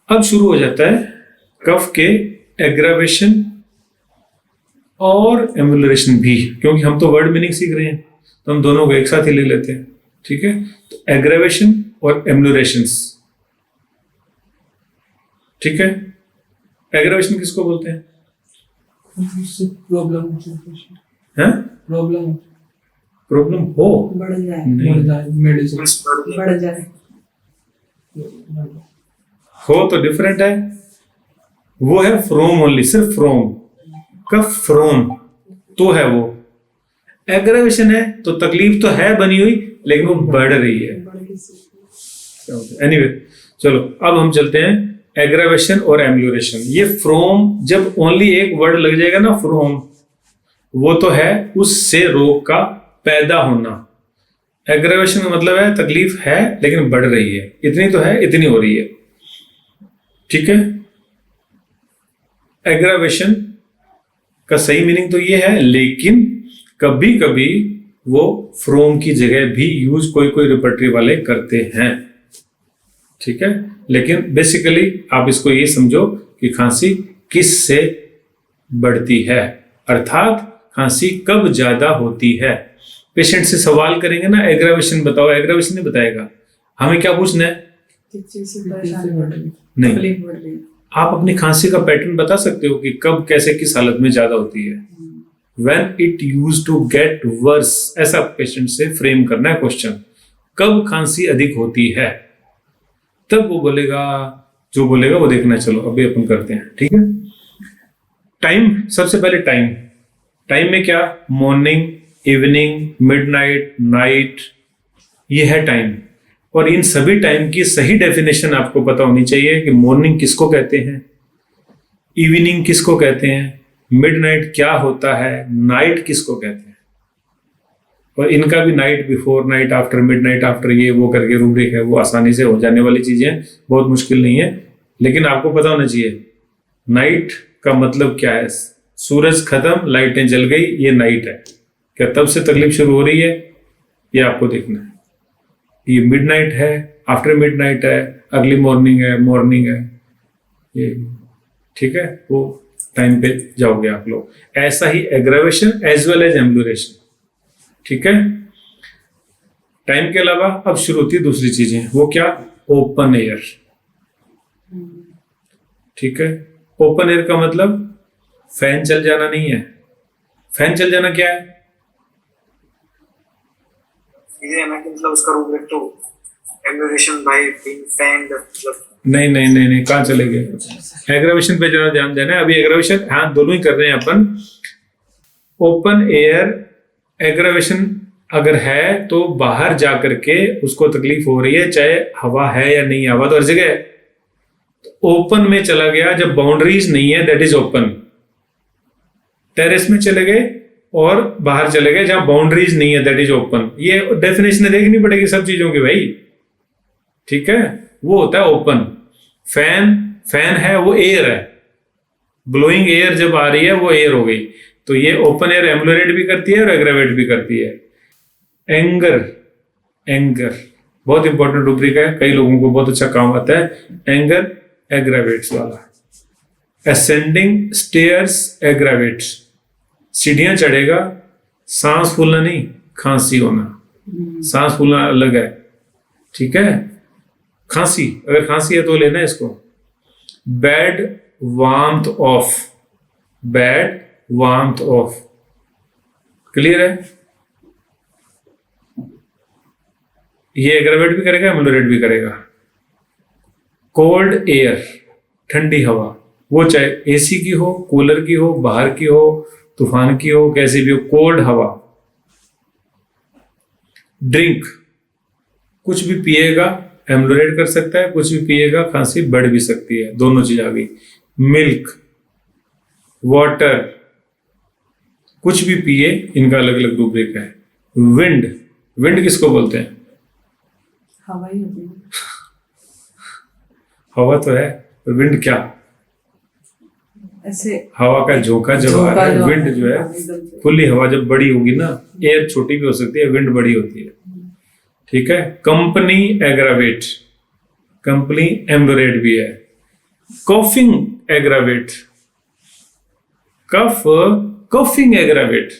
अब शुरू हो जाता है कफ के एग्रावेशन और एम्बुलरेशन भी, क्योंकि हम तो वर्ड मीनिंग सीख रहे हैं तो हम दोनों को एक साथ ही ले लेते हैं। ठीक है। तो एग्रावेशन और एम्बुलरेशंस। ठीक है। एग्रावेशन किसको बोलते हैं? प्रॉब्लम हैं? प्रॉब्लम हो बढ़ जाए, नहीं, मेडिसिन बढ़ जाए, हो तो डिफरेंट है। वो है फ्रोम ओनली, सिर्फ फ्रोम, कफ फ्रोम तो है वो। एग्रावेशन है तो तकलीफ तो है बनी हुई, लेकिन वो बढ़ रही है। एनीवे, चलो अब हम चलते हैं एग्रावेशन और एम्यूरेशन, ये फ्रोम जब ओनली एक वर्ड लग जाएगा ना फ्रोम, वो तो है उससे रोग का पैदा होना। एग्रावेशन का मतलब है तकलीफ है लेकिन बढ़ रही है, इतनी तो है इतनी हो रही है, ठीक है। एग्रावेशन का सही मीनिंग तो ये है, लेकिन कभी कभी वो फ्रोम की जगह भी यूज कोई कोई रिपर्टरी वाले करते हैं, ठीक है। लेकिन बेसिकली आप इसको ये समझो कि खांसी किस से बढ़ती है, अर्थात खांसी कब ज्यादा होती है। पेशेंट से सवाल करेंगे ना, एग्रावेशन बताओ, एग्रावेशन नहीं बताएगा, हमें क्या पूछना है? किस चीज से परेशानी बढ़ रही है, नहीं। तकलीफ बढ़ रही है। आप अपनी खांसी का पैटर्न बता सकते हो कि कब कैसे किस हालत में ज्यादा होती है। When it used to get worse, ऐसा पेशेंट से फ्रेम करना है क्वेश्चन, कब खांसी अधिक होती है, तब वो बोलेगा, जो बोलेगा वो देखना। चलो अभी अपन करते हैं, ठीक है। टाइम, सबसे पहले टाइम। टाइम में क्या? मॉर्निंग, इवनिंग, मिडनाइट, नाइट, ये है टाइम। और इन सभी टाइम की सही डेफिनेशन आपको पता होनी चाहिए कि मॉर्निंग किसको कहते हैं, इवनिंग किसको कहते हैं, मिडनाइट क्या होता है, नाइट किसको कहते हैं। और इनका भी night before, night after, midnight after, ये वो करके रूब्रिक है, वो आसानी से हो जाने वाली चीजें, बहुत मुश्किल नहीं है। लेकिन आपको पता होना चाहिए नाइट का मतलब क्या है। सूरज खत्म, लाइटें जल गई, ये नाइट है। क्या तब से तकलीफ शुरू हो रही है, ये आपको देखना है। ये मिडनाइट है, आफ्टर मिडनाइट है, अर्ली मॉर्निंग है, मॉर्निंग है, ये ठीक है। वो टाइम पे जाओगे आप लोग। ऐसा ही एग्रावेशन एज वेल एज एम्यूरेशन, ठीक है। टाइम के अलावा अब शुरू होती है दूसरी चीजें, वो क्या? ओपन एयर, ठीक है। ओपन एयर का मतलब फैन चल जाना नहीं है। फैन चल जाना क्या है? ये मैं मतलब उसका रूप तो एम्यूरेशन बाय बीइंग फैन्ड, मतलब नहीं नहीं नहीं नहीं, कहाँ चले गए? एग्रावेशन पे जरा ध्यान देना है। अभी एग्रावेशन, हाँ दोनों ही कर रहे हैं अपन। ओपन एयर एग्रावेशन अगर है तो बाहर जा करके उसको तकलीफ हो रही है, चाहे हवा है या नहीं, हवा तो हर जगह है। ओपन में चला गया जब बाउंड्रीज नहीं है, दैट इज ओपन। टेरेस में चले गए और बाहर चले गए जहां बाउंड्रीज नहीं है, दैट इज ओपन। ये डेफिनेशन देखनी पड़ेगी सब चीजों की भाई, ठीक है। वो होता है ओपन। फैन, फैन है वो एयर है, ब्लोइंग एयर जब आ रही है वो एयर हो गई। तो ये ओपन एयर एम्यूलेट भी करती है और एग्रावेट भी करती है। एंगर, एंगर बहुत इंपॉर्टेंट रूब्रिक है, कई लोगों को बहुत अच्छा काम आता है। एंगर एग्रावेट्स वाला। असेंडिंग स्टेयर्स एग्रावेट्स, सीढ़ियां चढ़ेगा, सांस फूलना नहीं, खांसी होना। सांस फूलना अलग है, ठीक है। खांसी, अगर खांसी है तो लेना है इसको। Bad warmth of, bad warmth of, clear है। ये एग्रावेट भी करेगा, एम्यूलेट भी करेगा। कोल्ड एयर, ठंडी हवा, वो चाहे एसी की हो, कूलर की हो, बाहर की हो, तूफान की हो, कैसी भी हो, कोल्ड हवा। ड्रिंक, कुछ भी पिएगा एम्यूलेट कर सकता है, कुछ भी पिएगा खांसी बढ़ भी सकती है, दोनों चीज आ गई। मिल्क, वाटर, कुछ भी पिए, इनका अलग अलग रूब्रिक है। विंड, विंड किसको बोलते हैं? हवा ही होती है। हवा तो है, पर विंड क्या? ऐसे हवा का झोंका जब आ रहा है, विंड जो है एकदम से। खुली हवा जब बड़ी होगी ना, एयर छोटी भी हो सकती है, विंड बड़ी होती है, ठीक है। कंपनी एग्रावेट, कंपनी एम्यूलेट भी है। कॉफिंग एग्रावेट, कफ, कफिंग एग्रावेट।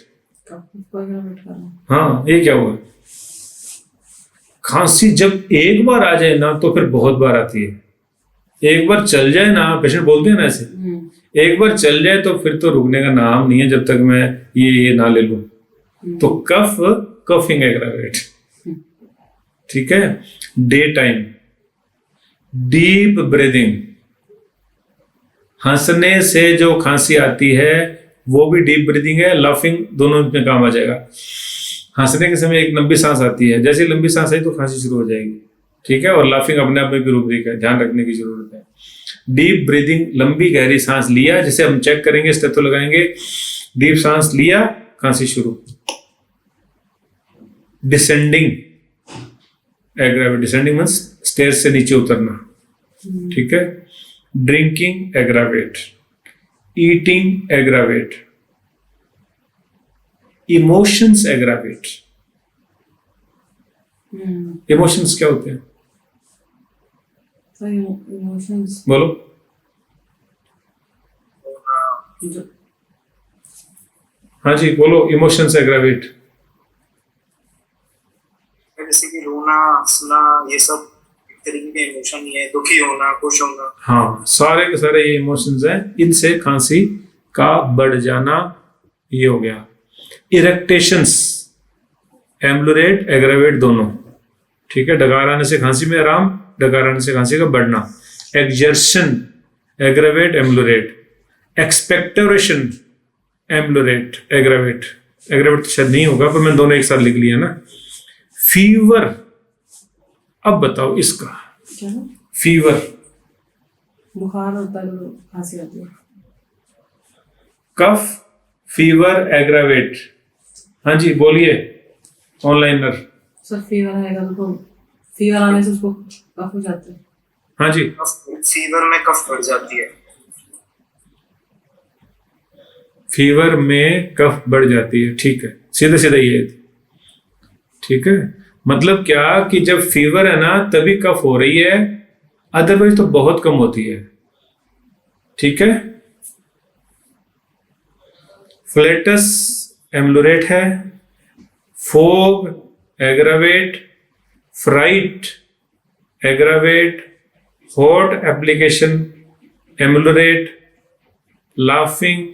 हाँ, ये क्या हुआ? खांसी जब एक बार आ जाए ना तो फिर बहुत बार आती है। एक बार चल जाए ना, पेशेंट बोलते हैं ना ऐसे, एक बार चल जाए तो फिर तो रुकने का नाम नहीं है जब तक मैं ये ना ले लूं। तो कफ, कफिंग एग्रावेट, ठीक है। डे टाइम, डीप ब्रीदिंग, हंसने से जो खांसी आती है वो भी डीप ब्रीदिंग है, लाफिंग, दोनों में काम आ जाएगा। हंसने के समय एक लंबी सांस आती है, जैसे लंबी सांस आई तो खांसी शुरू हो जाएगी, ठीक है। और लाफिंग अपने आप में भी रूब्रिक है, ध्यान रखने की जरूरत है। डीप ब्रीदिंग, लंबी गहरी सांस लिया, जैसे हम चेक करेंगे, स्टेथो लगाएंगे, डीप सांस लिया, खांसी शुरू। Descending aggravate, descending means stair से नीचे उतरना, ठीक है। Drinking aggravate, eating aggravate, emotions aggravate. Emotions क्या होते हैं? सर इमोशंस बोलो। हाँ जी बोलो, इमोशंस एग्रावेट। जैसे कि रोना, हंसना, ये सब एक तरीके के इमोशन ही है, दुखी होना, खुश होना। हाँ, सारे के सारे ये इमोशंस हैं, इनसे खांसी का बढ़ जाना ये हो गया। इरेक्टेशंस, एम्बुलेट, एग्रावेट दोनों, ठीक है। डकार आने से खांसी में आराम, डकार आने से खांसी का बढ़ना। Exertion, aggravate, ambulate. Expectoration, ambulate, aggravate. Aggravate तो शायद नहीं होगा, पर मैंने दोनों एक साथ लिख लिया ना। फीवर, अब बताओ इसका। क्या है? फीवर, बुखार होता है तो खांसी आती है। कफ, फीवर, एग्रावेट। हाँ जी बोलिए ऑनलाइनर। सर फीवर आएगा तो फीवर आने से उसको कफ हो जाता है। हाँ जी, फीवर में कफ बढ़ जाती है। फीवर में कफ बढ़ जाती है, ठीक है, सीधे सीधे ये, ठीक है। मतलब क्या कि जब फीवर है ना तभी कफ हो रही है, अदरवाइज तो बहुत कम होती है, ठीक है। फ्लेटस एम्बुलेट है, fog aggravate, fright aggravate, hot application ambulate, laughing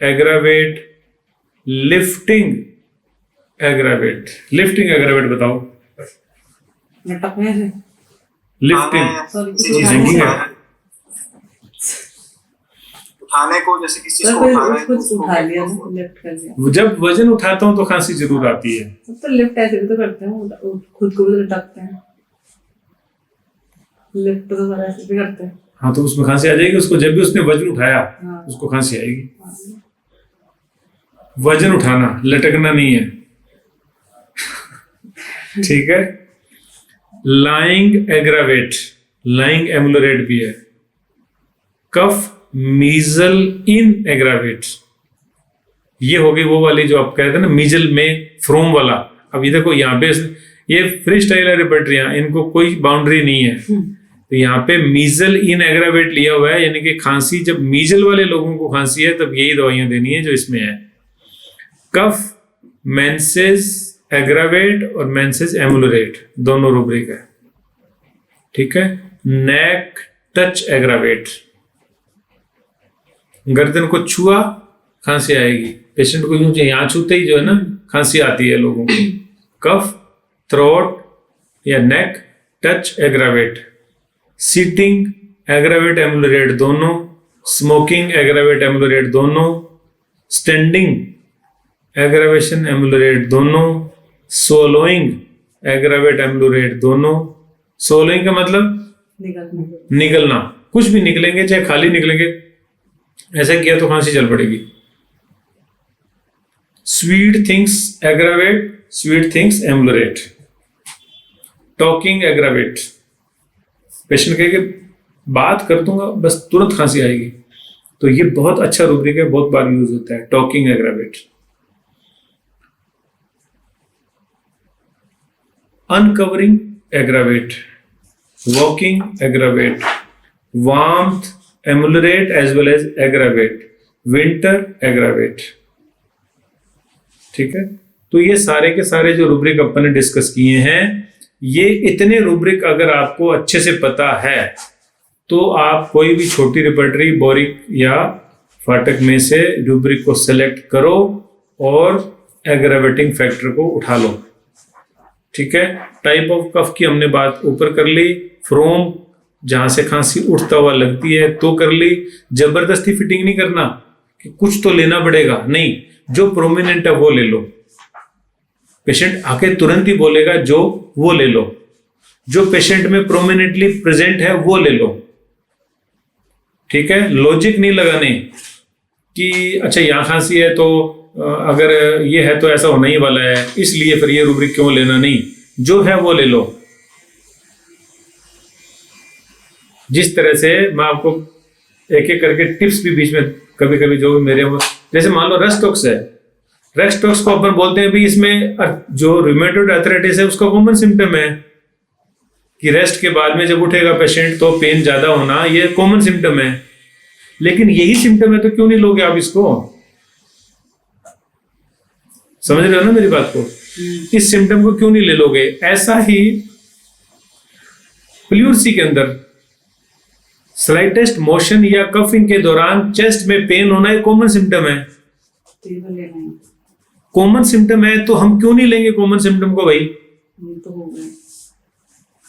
aggravate, lifting aggravate. Lifting aggravate बताओ। लटकने से लिफ्टिंग सॉरी किसी चीज Thinking को है। उठाने को, जैसे किसी चीज सर को कोई उठाना है तो कुछ उसको उठा लिया ना, लिफ्ट कर लिया। जब वजन उठाता हूं तो खांसी जरूर आती है। सब तो लिफ्ट ऐसे भी तो करते हैं, खुद को भी तो लटकते हैं। लिफ्ट तो सर ऐसे भी करते हैं। हाँ तो उसमें खांसी आ जाएगी उसको, जब भी उसने वजन उठाया हाँ। उसको खांसी आएगी। वजन उठाना, लटकना नहीं है, ठीक है। लाइंग एग्रावेट, लाइंग एम्बुलेट भी है। कफ, मीजल इन एग्रावेट, ये होगी वो वाली जो आप कहते हैं ना मीजल में फ्रोम वाला। अब ये देखो यहाँ पे ये फ्री स्टाइल है रिपर्टरियां, इनको कोई बाउंड्री नहीं है। तो यहाँ पे मीजल इन एग्रावेट लिया हुआ है, यानी कि खांसी जब मीजल वाले लोगों को खांसी है तब यही दवाइयां देनी है जो इसमें है। कफ, मेंसेस एग्रावेट और मेंसेस एम्बुलेट दोनों रूब्रिक है, ठीक है। नेक टच एग्रावेट, गर्दन को छुआ खांसी आएगी, पेशेंट को यूं यहाँ छूते ही जो है ना खांसी आती है लोगों को। कफ, थ्रोट या नेक टच एग्रावेट। सीटिंग एग्रावेट एम्बुलेट दोनों, स्मोकिंग एग्रावेट एम्बुलेट दोनों, स्टैंडिंग एग्रावेशन एम्बुलेट दोनों, सोलोइंग एग्रावेट एम्बुलेट दोनों। सोलोइंग का मतलब निकलना, कुछ भी निकलेंगे चाहे खाली निकलेंगे, ऐसा किया तो खांसी चल पड़ेगी। Sweet things aggravate, sweet things ambulate. Talking aggravate, patient कहे कि बात कर दूंगा बस तुरंत खांसी आएगी, तो ये बहुत अच्छा रूब्रिक है, बहुत बार यूज होता है talking aggravate. Uncovering aggravate, walking aggravate, warmth ambulate as well as aggravate, winter aggravate, ठीक है। तो ये सारे के सारे जो रूब्रिक अपन ने डिस्कस किए हैं, ये इतने रूब्रिक अगर आपको अच्छे से पता है तो आप कोई भी छोटी रिपर्टरी बोरिक या फाटक में से रूब्रिक को सेलेक्ट करो और एग्रावेटिंग फैक्टर को उठा लो, ठीक है। टाइप ऑफ कफ की हमने बात ऊपर कर ली, फ्रोम जहां से खांसी उठता हुआ लगती है तो कर ली। जबरदस्ती फिटिंग नहीं करना कि कुछ तो लेना पड़ेगा, नहीं, जो प्रोमिनेंट है वो ले लो। पेशेंट आके तुरंत ही बोलेगा जो वो ले लो, जो पेशेंट में प्रोमिनेंटली प्रेजेंट है वो ले लो, ठीक है, लॉजिक नहीं लगाने कि अच्छा यहाँ खांसी है तो अगर ये है तो ऐसा होना ही वाला है, इसलिए फिर ये रूब्रिक क्यों लेना, नहीं, जो है वो ले लो। जिस तरह से मैं आपको एक एक करके टिप्स भी बीच में कभी कभी जो मेरे वो, जैसे मान लो रेस्टॉक्स है, रेस्टॉक्स को अपन बोलते हैं भी इसमें जो रूमेटॉइड आर्थराइटिस है उसका कॉमन सिम्टम है कि रेस्ट के बाद में जब उठेगा पेशेंट तो पेन ज्यादा होना, ये कॉमन सिम्टम है। लेकिन यही सिम्टम है तो क्यों नहीं लोगे आप इसको? समझ रहे हो ना मेरी बात को? इस सिम्टम को क्यों नहीं ले लोगे? ऐसा ही प्लूरसी के अंदर स्लाइटेस्ट मोशन या कफिंग के दौरान चेस्ट में पेन होना एक कॉमन सिम्टम है। तो ये तो लेना है, कॉमन सिम्टम है तो हम क्यों नहीं लेंगे कॉमन सिम्टम को भाई? ये तो हो गया।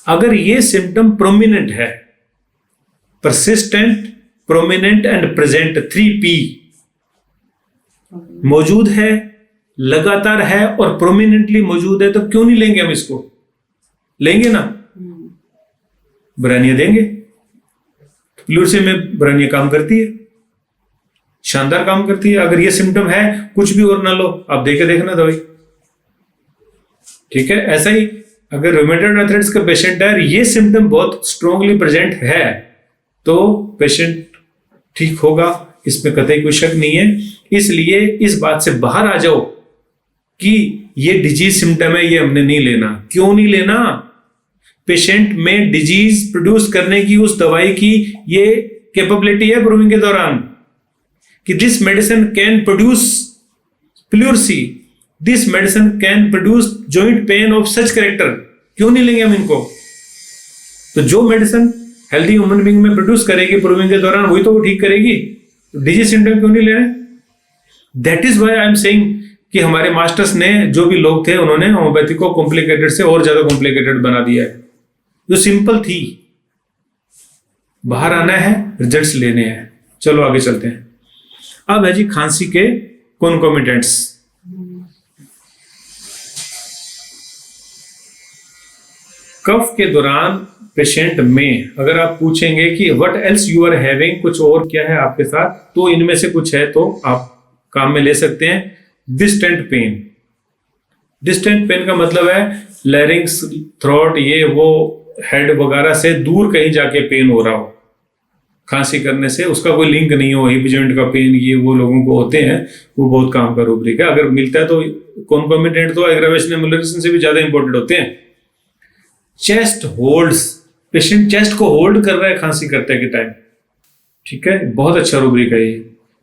अगर ये सिम्टम प्रोमिनेंट है, persistent, prominent and present, 3P मौजूद है, लगातार है और प्रोमिनेंटली मौजूद है, तो क्यों नहीं लेंगे हम इसको? लेंगे ना, ब्रानिया देंगे। प्लूरसी में ब्रानिया काम करती है, शानदार काम करती है। अगर ये सिम्टम है, कुछ भी और ना लो, आप देके देखना दवाई, ठीक है। ऐसा ही अगर रूमेटॉइड आर्थराइटिस का पेशेंट है, ये सिम्टम बहुत स्ट्रांगली प्रेजेंट है, तो पेशेंट ठीक होगा, इसमें कतई कोई शक नहीं है। इसलिए इस बात से बाहर आ जाओ कि ये डिजीज सिम्टम है, ये हमने नहीं लेना। क्यों नहीं लेना? पेशेंट में डिजीज प्रोड्यूस करने की उस दवाई की ये कैपेबिलिटी है प्रूविंग के दौरान कि this medicine can produce pleurisy, this medicine can produce joint pain of such character. क्यों नहीं लेंगे हम इनको? तो जो मेडिसिन हेल्दी ह्यूमन बीइंग में प्रोड्यूस करेगी प्रूविंग के दौरान, वही तो वो ठीक करेगी। डिजीज सिम्टम क्यों नहीं ले रहे? That is why I am saying कि हमारे मास्टर्स ने, जो भी लोग थे, उन्होंने होम्योपैथी को कॉम्प्लिकेटेड से और ज्यादा कॉम्प्लिकेटेड बना दिया है। जो सिंपल थी, बाहर आना है, रिजल्ट्स लेने हैं। चलो आगे चलते हैं। अब है जी खांसी के कॉन्कोमिटेंट्स। कफ के दौरान पेशेंट में अगर आप पूछेंगे कि what else you are having, कुछ और क्या है आपके साथ, तो इनमें से कुछ है तो आप काम में ले सकते हैं। Distant pen. डिस्टेंट पेन का मतलब है लैरिंग्स, थ्रोट, ये वो हेड वगैरह से दूर कहीं जाके पेन हो रहा हो, खांसी करने से उसका कोई लिंक नहीं हो। हिप जॉइंट का पेन, ये वो लोगों को होते हैं, वो बहुत काम का रूब्रिक है। अगर मिलता है तो कॉन्कोमिटेंट तो एग्रावेशन एमुलरेशन से भी ज्यादा इंपॉर्टेंट होते हैं। चेस्ट होल्ड्स, पेशेंट चेस्ट को होल्ड कर रहा है खांसी करते के टाइम, ठीक है, बहुत अच्छा रूब्रिक है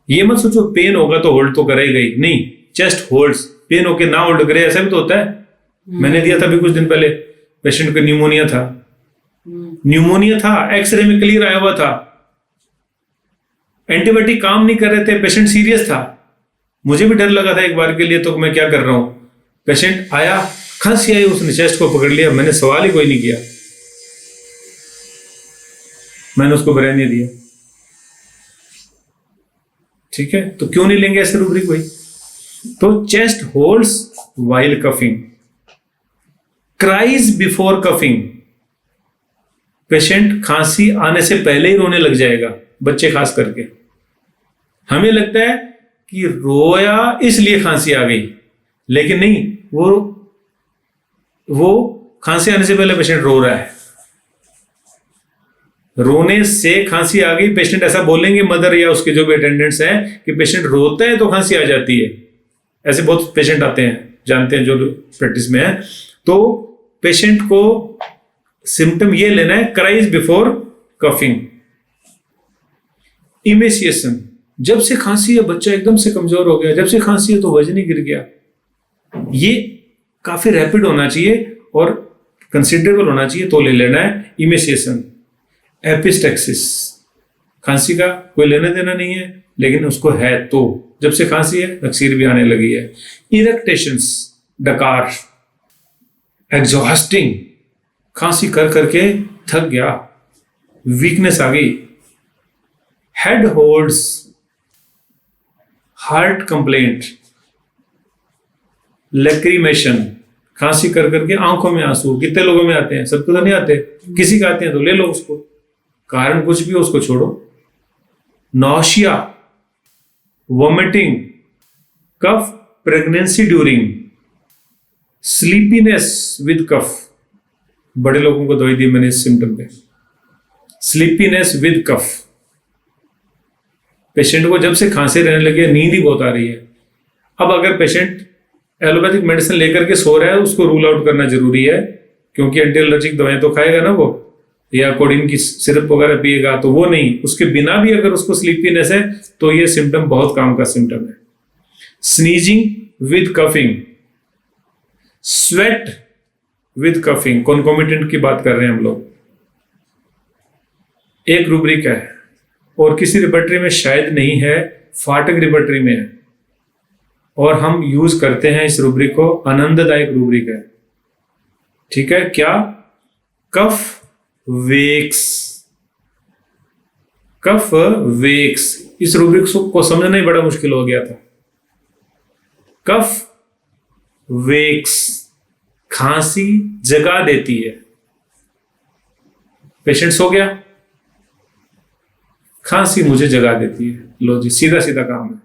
ये मत सोचो पेन होगा तो होल्ड तो करेगा ही नहीं। चेस्ट होल्ड्स, पेन होके ना होल्ड करे, ऐसा भी तो होता है। मैंने दिया था अभी कुछ दिन पहले, पेशेंट को न्यूमोनिया था, एक्सरे में क्लियर आया हुआ था, एंटीबायोटिक काम नहीं कर रहे थे, पेशेंट सीरियस था। मुझे भी डर लगा था एक बार के लिए, तो मैं क्या कर रहा हूं। पेशेंट आया, खांसी आई, उसने चेस्ट को पकड़ लिया, मैंने सवाल ही कोई नहीं किया, मैंने उसको ब्रानिया दिया, ठीक है। तो क्यों नहीं लेंगे ऐसे रूब्रिक भाई? तो chest holds while coughing, cries before coughing, patient खांसी आने से पहले ही रोने लग जाएगा, बच्चे खास करके। हमें लगता है कि रोया इसलिए खांसी आ गई, लेकिन नहीं, वो खांसी आने से पहले पेशेंट रो रहा है, रोने से खांसी आ गई। पेशेंट ऐसा बोलेंगे, मदर या उसके जो भी अटेंडेंट्स हैं, कि पेशेंट रोता है तो खांसी आ जाती है। ऐसे बहुत पेशेंट आते हैं, जानते हैं जो प्रैक्टिस में है। तो पेशेंट को सिम्टम ये लेना है, क्राइज बिफोर कफिंग। इमेसिएशन, जब से खांसी है बच्चा एकदम से कमजोर हो गया, जब से खांसी है तो वजन ही गिर गया, ये काफी रैपिड होना चाहिए और कंसिडरेबल होना चाहिए, तो ले लेना है इमेसिएशन। एपिस्टेक्सिस, खांसी का कोई लेना देना नहीं है, लेकिन उसको है तो जब से खांसी है नक्सीर भी आने लगी है। इरेक्टेशंस, डकार, एग्जॉस्टिंग, खांसी कर करके थक गया, वीकनेस आ गई। Head holds, heart complaint, lacrimation, खांसी कर करके आंखों में आंसू। कितने लोगों में आते हैं? सबको तो नहीं आते, किसी का आते हैं तो ले लो उसको, कारण कुछ भी हो उसको छोड़ो, nausea, vomiting, cough, pregnancy during, sleepiness with cough. बड़े लोगों को दवाई दी मैंने इस सिम्टम पे, स्लीपीनेस विद कफ। पेशेंट को जब से खांसी रहने लगी है, नींद ही बहुत आ रही है। अब अगर पेशेंट एलोपैथिक मेडिसिन लेकर के सो रहा है, उसको रूल आउट करना जरूरी है, क्योंकि एंटी एलर्जिक दवाएं तो खाएगा ना वो, या कोडिन की सिरप वगैरह पिएगा, तो वो नहीं। उसके बिना भी अगर उसको स्लीपीनेस है तो ये सिम्टम बहुत काम का सिम्टम है। Sneezing with coughing, sweat with coughing, concomitant की बात कर रहे हैं हम लोग। एक रूब्रिक है और किसी रिपर्टरी में शायद नहीं है, फाटक रिपर्टरी में है, और हम यूज करते हैं इस रूब्रिक को, आनंददायक रूब्रिक है। ठीक है, क्या? कफ वेक्स, कफ वेक्स। इस रूब्रिक को समझना ही बड़ा मुश्किल हो गया था। कफ वेक्स, खांसी जगा देती है। पेशेंट सो गया, खांसी मुझे जगा देती है, लो जी, सीधा सीधा काम है।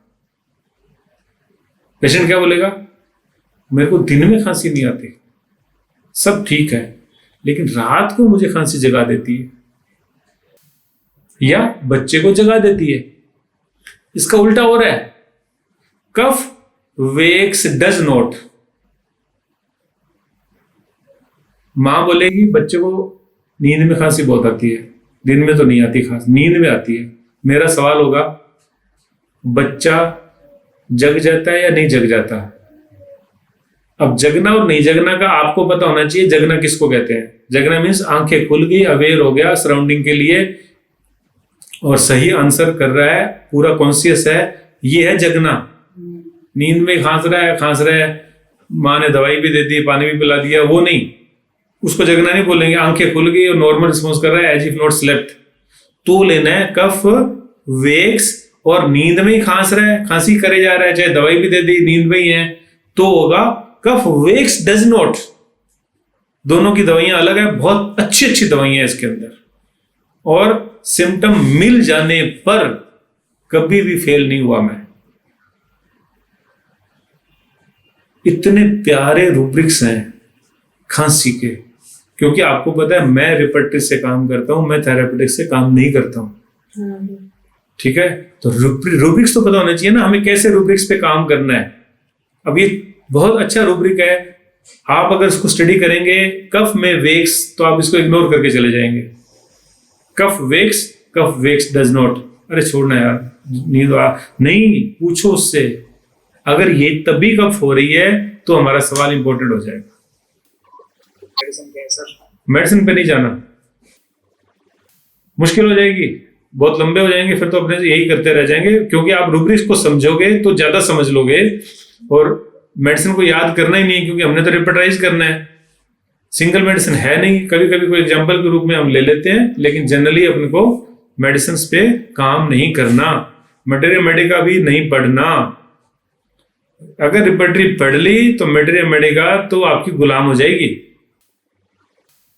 पेशेंट क्या बोलेगा? मेरे को दिन में खांसी नहीं आती, सब ठीक है, लेकिन रात को मुझे खांसी जगा देती है, या बच्चे को जगा देती है। इसका उल्टा हो रहा है, कफ वेक्स डज नॉट। मां बोलेगी बच्चे को नींद में खांसी बहुत आती है, दिन में तो नहीं आती खांसी, नींद में आती है। मेरा सवाल होगा, बच्चा जग जाता है या नहीं जग जाता? अब जगना और नहीं जगना का आपको पता होना चाहिए। जगना किसको कहते हैं? जगना मीन्स आंखें खुल गई, अवेयर हो गया सराउंडिंग के लिए और सही आंसर कर रहा है, पूरा कॉन्शियस है, ये है जगना। नींद में खांस रहा है, माँ ने दवाई भी दे दी, पानी भी पिला दिया, वो नहीं, उसको जगना नहीं बोलेंगे। आंखें खुल गई और नॉर्मल रिस्पॉन्स कर रहा है, एज इफ नॉट स्लेप्ट, तो लेना है कफ वेक्स, और नींद में ही खांस रहा है, खांसी करे जा रहा है, चाहे दवाई भी दे दी, नींद में ही है, तो होगा कफ वेक्स डज नॉट। दोनों की दवाइयां अलग है, बहुत अच्छी अच्छी दवाइयां इसके अंदर, और सिम्टम मिल जाने पर कभी भी फेल नहीं हुआ मैं। इतने प्यारे रूब्रिक्स हैं खांसी के, क्योंकि आपको पता है मैं रिपर्टरी से काम करता हूं, मैं थेरापेटिक से काम नहीं करता हूं। ठीक है, तो रूब्रिक्स तो पता होना चाहिए ना हमें, कैसे रूब्रिक्स पे काम करना है। अब ये बहुत अच्छा रूब्रिक है, आप अगर इसको स्टडी करेंगे, कफ में वेक्स, तो आप इसको इग्नोर करके चले जाएंगे। कफ वेक्स डज नॉट, अरे छोड़ना यार, नींद नहीं, पूछो उससे। अगर ये तभी कफ हो रही है तो हमारा सवाल इंपॉर्टेंट हो जाएगा। मेडिसिन पे नहीं जाना, मुश्किल हो जाएगी, बहुत लंबे हो जाएंगे, फिर तो अपने यही करते रह जाएंगे, क्योंकि आप रूब्रिक्स को समझोगे तो ज्यादा समझ लोगे, और मेडिसिन को याद करना ही नहीं है, क्योंकि हमने तो रिपर्टाइज करना है। सिंगल मेडिसिन है नहीं, कभी कभी कोई एग्जांपल के रूप में हम ले लेते हैं, लेकिन जनरली अपने को मेडिसिन पे काम नहीं करना, मटेरिया मेडिका भी नहीं पढ़ना। अगर रिपर्टरी पढ़ ली तो मटेरिया मेडिका तो आपकी गुलाम हो जाएगी।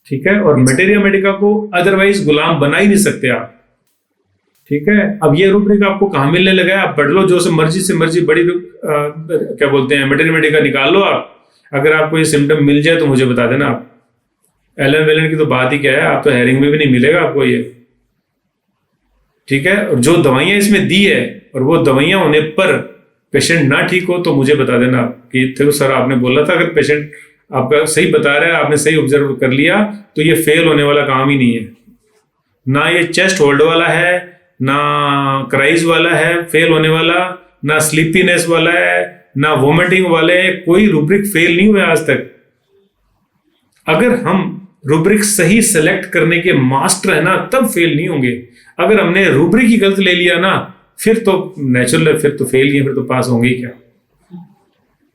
ठीक है, और मटेरिया मेडिका को अदरवाइज गुलाम बना ही नहीं सकते आप। ठीक है, अब ये रूब्रिक आपको कहाँ मिलने लगा है? आप पढ़ लो, जो से मर्जी बड़ी क्या बोलते हैं मटेरिया मेडिका निकाल लो आप। अगर आपको ये सिम्टम मिल जाए तो मुझे बता देना आप। एलन वेलन की तो बात ही क्या है, आप तो हेरिंग में भी नहीं मिलेगा आपको ये। ठीक है, और जो दवाइयां इसमें दी है, और वो दवाइयां होने पर पेशेंट ना ठीक हो तो मुझे बता देना कि देखो सर आपने बोला था, अगर पेशेंट आपका सही बता रहा है, आपने सही ऑब्जर्व कर लिया, तो ये फेल होने वाला काम ही नहीं है। ना ये चेस्ट होल्ड वाला है, ना क्राइज वाला है फेल होने वाला, ना स्लीपीनेस वाला है, ना वोमिटिंग वाले, कोई रूब्रिक फेल नहीं हुआ आज तक। अगर हम रूब्रिक सही सेलेक्ट करने के मास्टर है ना, तब फेल नहीं होंगे। अगर हमने रूब्रिक ही गलत ले लिया ना, फिर तो नेचुरल है, फिर तो फेल ही है, फिर तो पास होंगे ही क्या।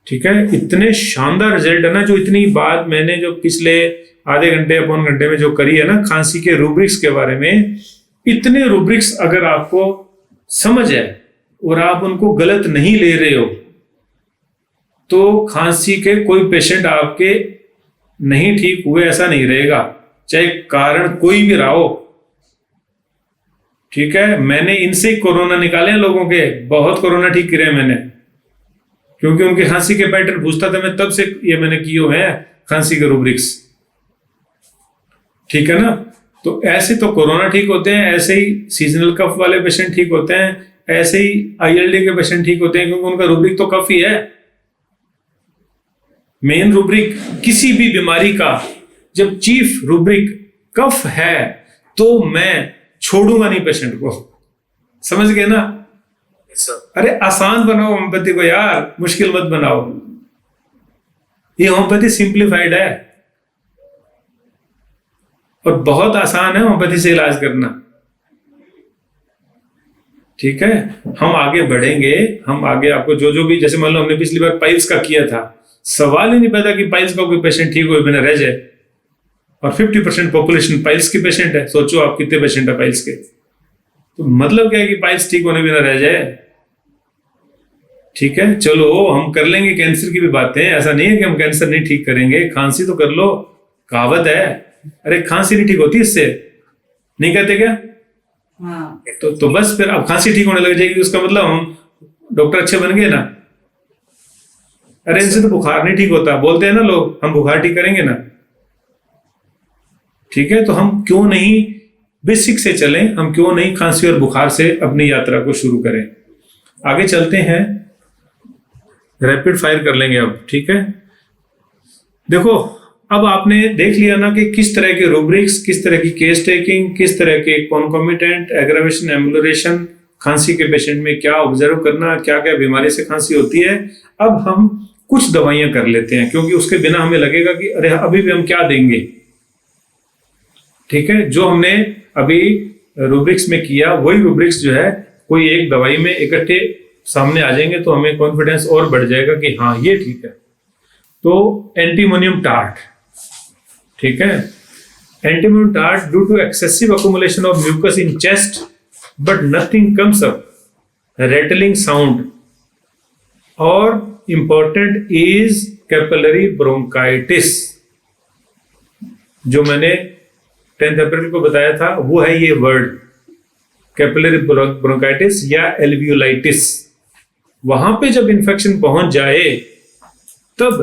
ठीक है, इतने शानदार रिजल्ट है ना, जो इतनी बात मैंने जो पिछले आधे घंटे या पौन घंटे में जो करी है ना खांसी के रूब्रिक्स के बारे में, इतने रूब्रिक्स अगर आपको समझ है और आप उनको गलत नहीं ले रहे हो, तो खांसी के कोई पेशेंट आपके नहीं ठीक हुए ऐसा नहीं रहेगा, चाहे कारण कोई भी रहा हो। ठीक है, मैंने इनसे ही कोरोना निकाले हैं लोगों के, बहुत कोरोना ठीक करे हैं मैंने, क्योंकि उनके खांसी के पैटर्न पूछता था मैं, तब से ये मैंने किए हुए हैं खांसी के रूब्रिक्स। ठीक है ना, तो ऐसे तो कोरोना ठीक होते हैं, ऐसे ही सीजनल कफ वाले पेशेंट ठीक होते हैं, ऐसे ही ILD के पेशेंट ठीक होते हैं, क्योंकि उनका रूब्रिक तो कफ ही है। मेन रूब्रिक किसी भी बीमारी का जब चीफ रूब्रिक कफ है तो मैं छोड़ूंगा नहीं पेशेंट को। समझ गए ना? Yes, sir. अरे आसान बनाओ होम्योपैथी को यार, मुश्किल मत बनाओ। ये होम्योपैथी सिंप्लीफाइड है और बहुत आसान है होम्योपैथी से इलाज करना। ठीक है, हम आगे बढ़ेंगे, हम आगे आपको जो जो भी, जैसे मान लो हमने पिछली बार पाइल्स का किया था, सवाल ही नहीं पैदा कि पाइल्स का कोई पेशेंट ठीक हुए बिना रह जाए, और 50% पॉपुलेशन पाइल्स की पेशेंट है। सोचो आप कितने पेशेंट है पाइल्स के, तो मतलब क्या है कि पाइल्स ठीक होने बिना रह जाए। ठीक है, चलो हम कर लेंगे कैंसर की भी बातें, ऐसा नहीं है कि हम कैंसर नहीं ठीक करेंगे। खांसी तो कर लो, कहावत है, अरे खांसी नहीं ठीक होती इससे, नहीं कहते क्या? हाँ, तो बस फिर अब खांसी ठीक होने लग जाएगी, उसका मतलब हम डॉक्टर अच्छे बन गए ना। अरे इनसे तो बुखार नहीं ठीक होता, बोलते हैं ना लोग, हम बुखार ठीक करेंगे ना। ठीक है, तो हम क्यों नहीं बेसिक से चलें, हम क्यों नहीं खांसी और बुखार से अपनी यात्रा को शुरू करें। आगे चलते हैं, रैपिड फायर कर लेंगे अब। ठीक है, देखो अब आपने देख लिया ना कि किस तरह के रूब्रिक्स, किस तरह की केस टेकिंग, किस तरह के कॉन्कोमिटेंट, एग्रावेशन, एम्बुलेशन, खांसी के पेशेंट में क्या ऑब्जर्व करना, क्या क्या बीमारी से खांसी होती है। अब हम कुछ दवाइयां कर लेते हैं, क्योंकि उसके बिना हमें लगेगा कि अरे अभी भी हम क्या देंगे। ठीक है, जो हमने अभी रूब्रिक्स में किया वही रूब्रिक्स जो है कोई एक दवाई में इकट्ठे सामने आ जाएंगे, तो हमें कॉन्फिडेंस और बढ़ जाएगा कि हाँ ये ठीक है। तो एंटीमोनियम टार्ट, ठीक है, antimonium tart due to excessive accumulation of mucus in chest but nothing comes up, rattling sound, और इंपॉर्टेंट इज कैपिलरी ब्रोंकाइटिस। जो मैंने 10 अप्रैल को बताया था वो है ये वर्ड, कैपिलरी ब्रोंकाइटिस या एल्वियोलाइटिस। वहां पे जब इन्फेक्शन पहुंच जाए तब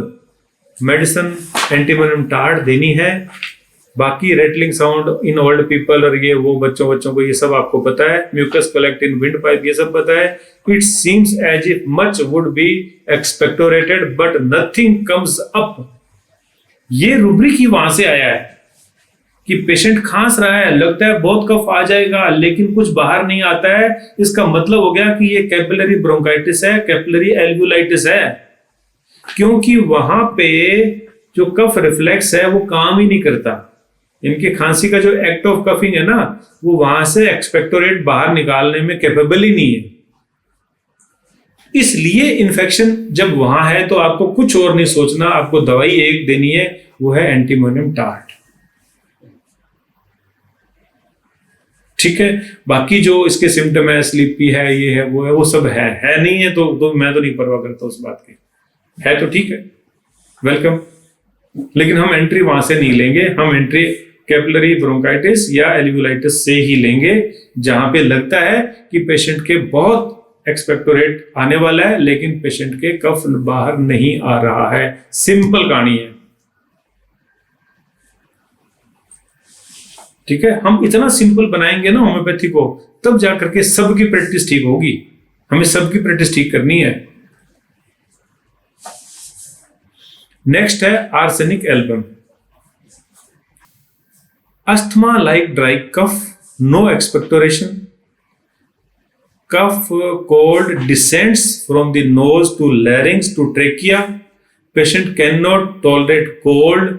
मेडिसिन एंटीमोनियम टार्ट देनी है। बाकी rattling sound in old people और ये वो बच्चों को ये सब आपको पता है, mucus collect in windpipe ये सब पता है। It seems as if much would be expectorated but nothing comes up. ये रूब्रिक ही वहां से आया है कि पेशेंट खांस रहा है, लगता है बहुत कफ आ जाएगा लेकिन कुछ बाहर नहीं आता है, इसका मतलब हो गया कि ये कैपिलरी ब्रोंकाइटिस है, कैपिलरी एल्वियोलाइटिस है, क्योंकि वहां पे जो कफ रिफ्लेक्स है वो काम ही नहीं करता। इनकी खांसी का जो एक्ट ऑफ कफिंग है ना, वो वहां से एक्सपेक्टोरेट बाहर निकालने में कैपेबल ही नहीं है। इसलिए इन्फेक्शन जब वहां है तो आपको कुछ और नहीं सोचना, आपको दवाई एक देनी है, वो है एंटीमोनियम टार्ट। ठीक है, बाकी जो इसके सिम्टम है, स्लीपी है, ये है, वो सब है नहीं है तो मैं तो नहीं परवाह करता उस बात की। है तो ठीक है, वेलकम, लेकिन हम एंट्री वहां से नहीं लेंगे, हम एंट्री कैपिलरी ब्रोंकाइटिस या एल्वियोलाइटिस से ही लेंगे, जहां पे लगता है कि पेशेंट के बहुत एक्सपेक्टोरेट आने वाला है लेकिन पेशेंट के कफ बाहर नहीं आ रहा है। सिंपल कहानी है। ठीक है, हम इतना सिंपल बनाएंगे ना होम्योपैथी को, तब जाकर के सबकी प्रैक्टिस ठीक होगी। हमें सबकी प्रैक्टिस ठीक करनी है। नेक्स्ट है arsenic album. Asthma like dry cough, no expectoration, cough cold descends from the nose to larynx to trachea, patient cannot tolerate cold,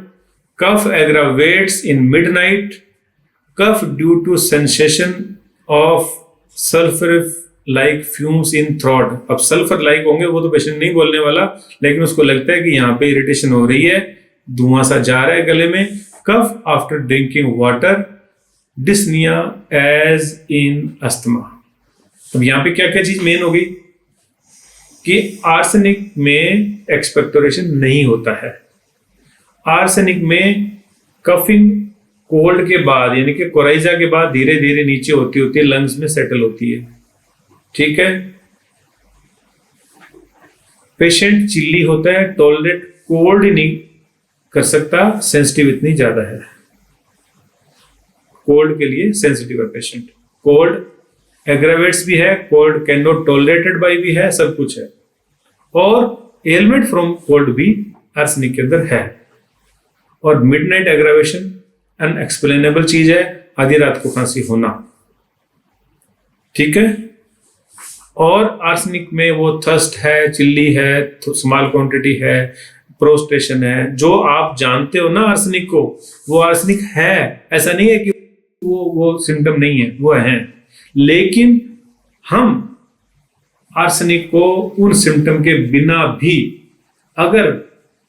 cough aggravates in midnight, cough due to sensation of sulfur like fumes in throat। अब sulphur like होंगे वो तो patient नहीं बोलने वाला, लेकिन उसको लगता है कि यहाँ पे इरिटेशन हो रही है, धुआं सा जा रहा है गले में। Cough after drinking water, dyspnoea as in asthma. अब यहाँ पे क्या क्या चीज मेन होगी कि आर्सेनिक में एक्सपेक्टोरेशन नहीं होता है, आर्सेनिक में कफिंग कोल्ड के बाद यानी कि कोराइजा के बाद धीरे धीरे नीचे होती होती है लंग्स में सेटल होती है। ठीक है, पेशेंट चिल्ली होता है, टॉलरेट कोल्ड ही नहीं कर सकता, सेंसिटिव इतनी ज्यादा है, कोल्ड के लिए सेंसिटिव है पेशेंट। कोल्ड एग्रावेट्स भी है, cold can not tolerated by भी है, सब कुछ है। और एलमेंट फ्रॉम कोल्ड भी आर्सेनिक के अंदर है। और मिडनाइट एग्रावेशन अनएक्सप्लेनेबल चीज है, आधी रात को खांसी होना। ठीक है, और आर्सेनिक में वो थर्स्ट है, चिल्ली है, स्मॉल क्वांटिटी है, प्रोस्टेशन है, जो आप जानते हो ना आर्सेनिक को, वो आर्सेनिक है। ऐसा नहीं है कि वो सिम्टम नहीं है, वो है। लेकिन हम आर्सेनिक को उन सिम्टम के बिना भी अगर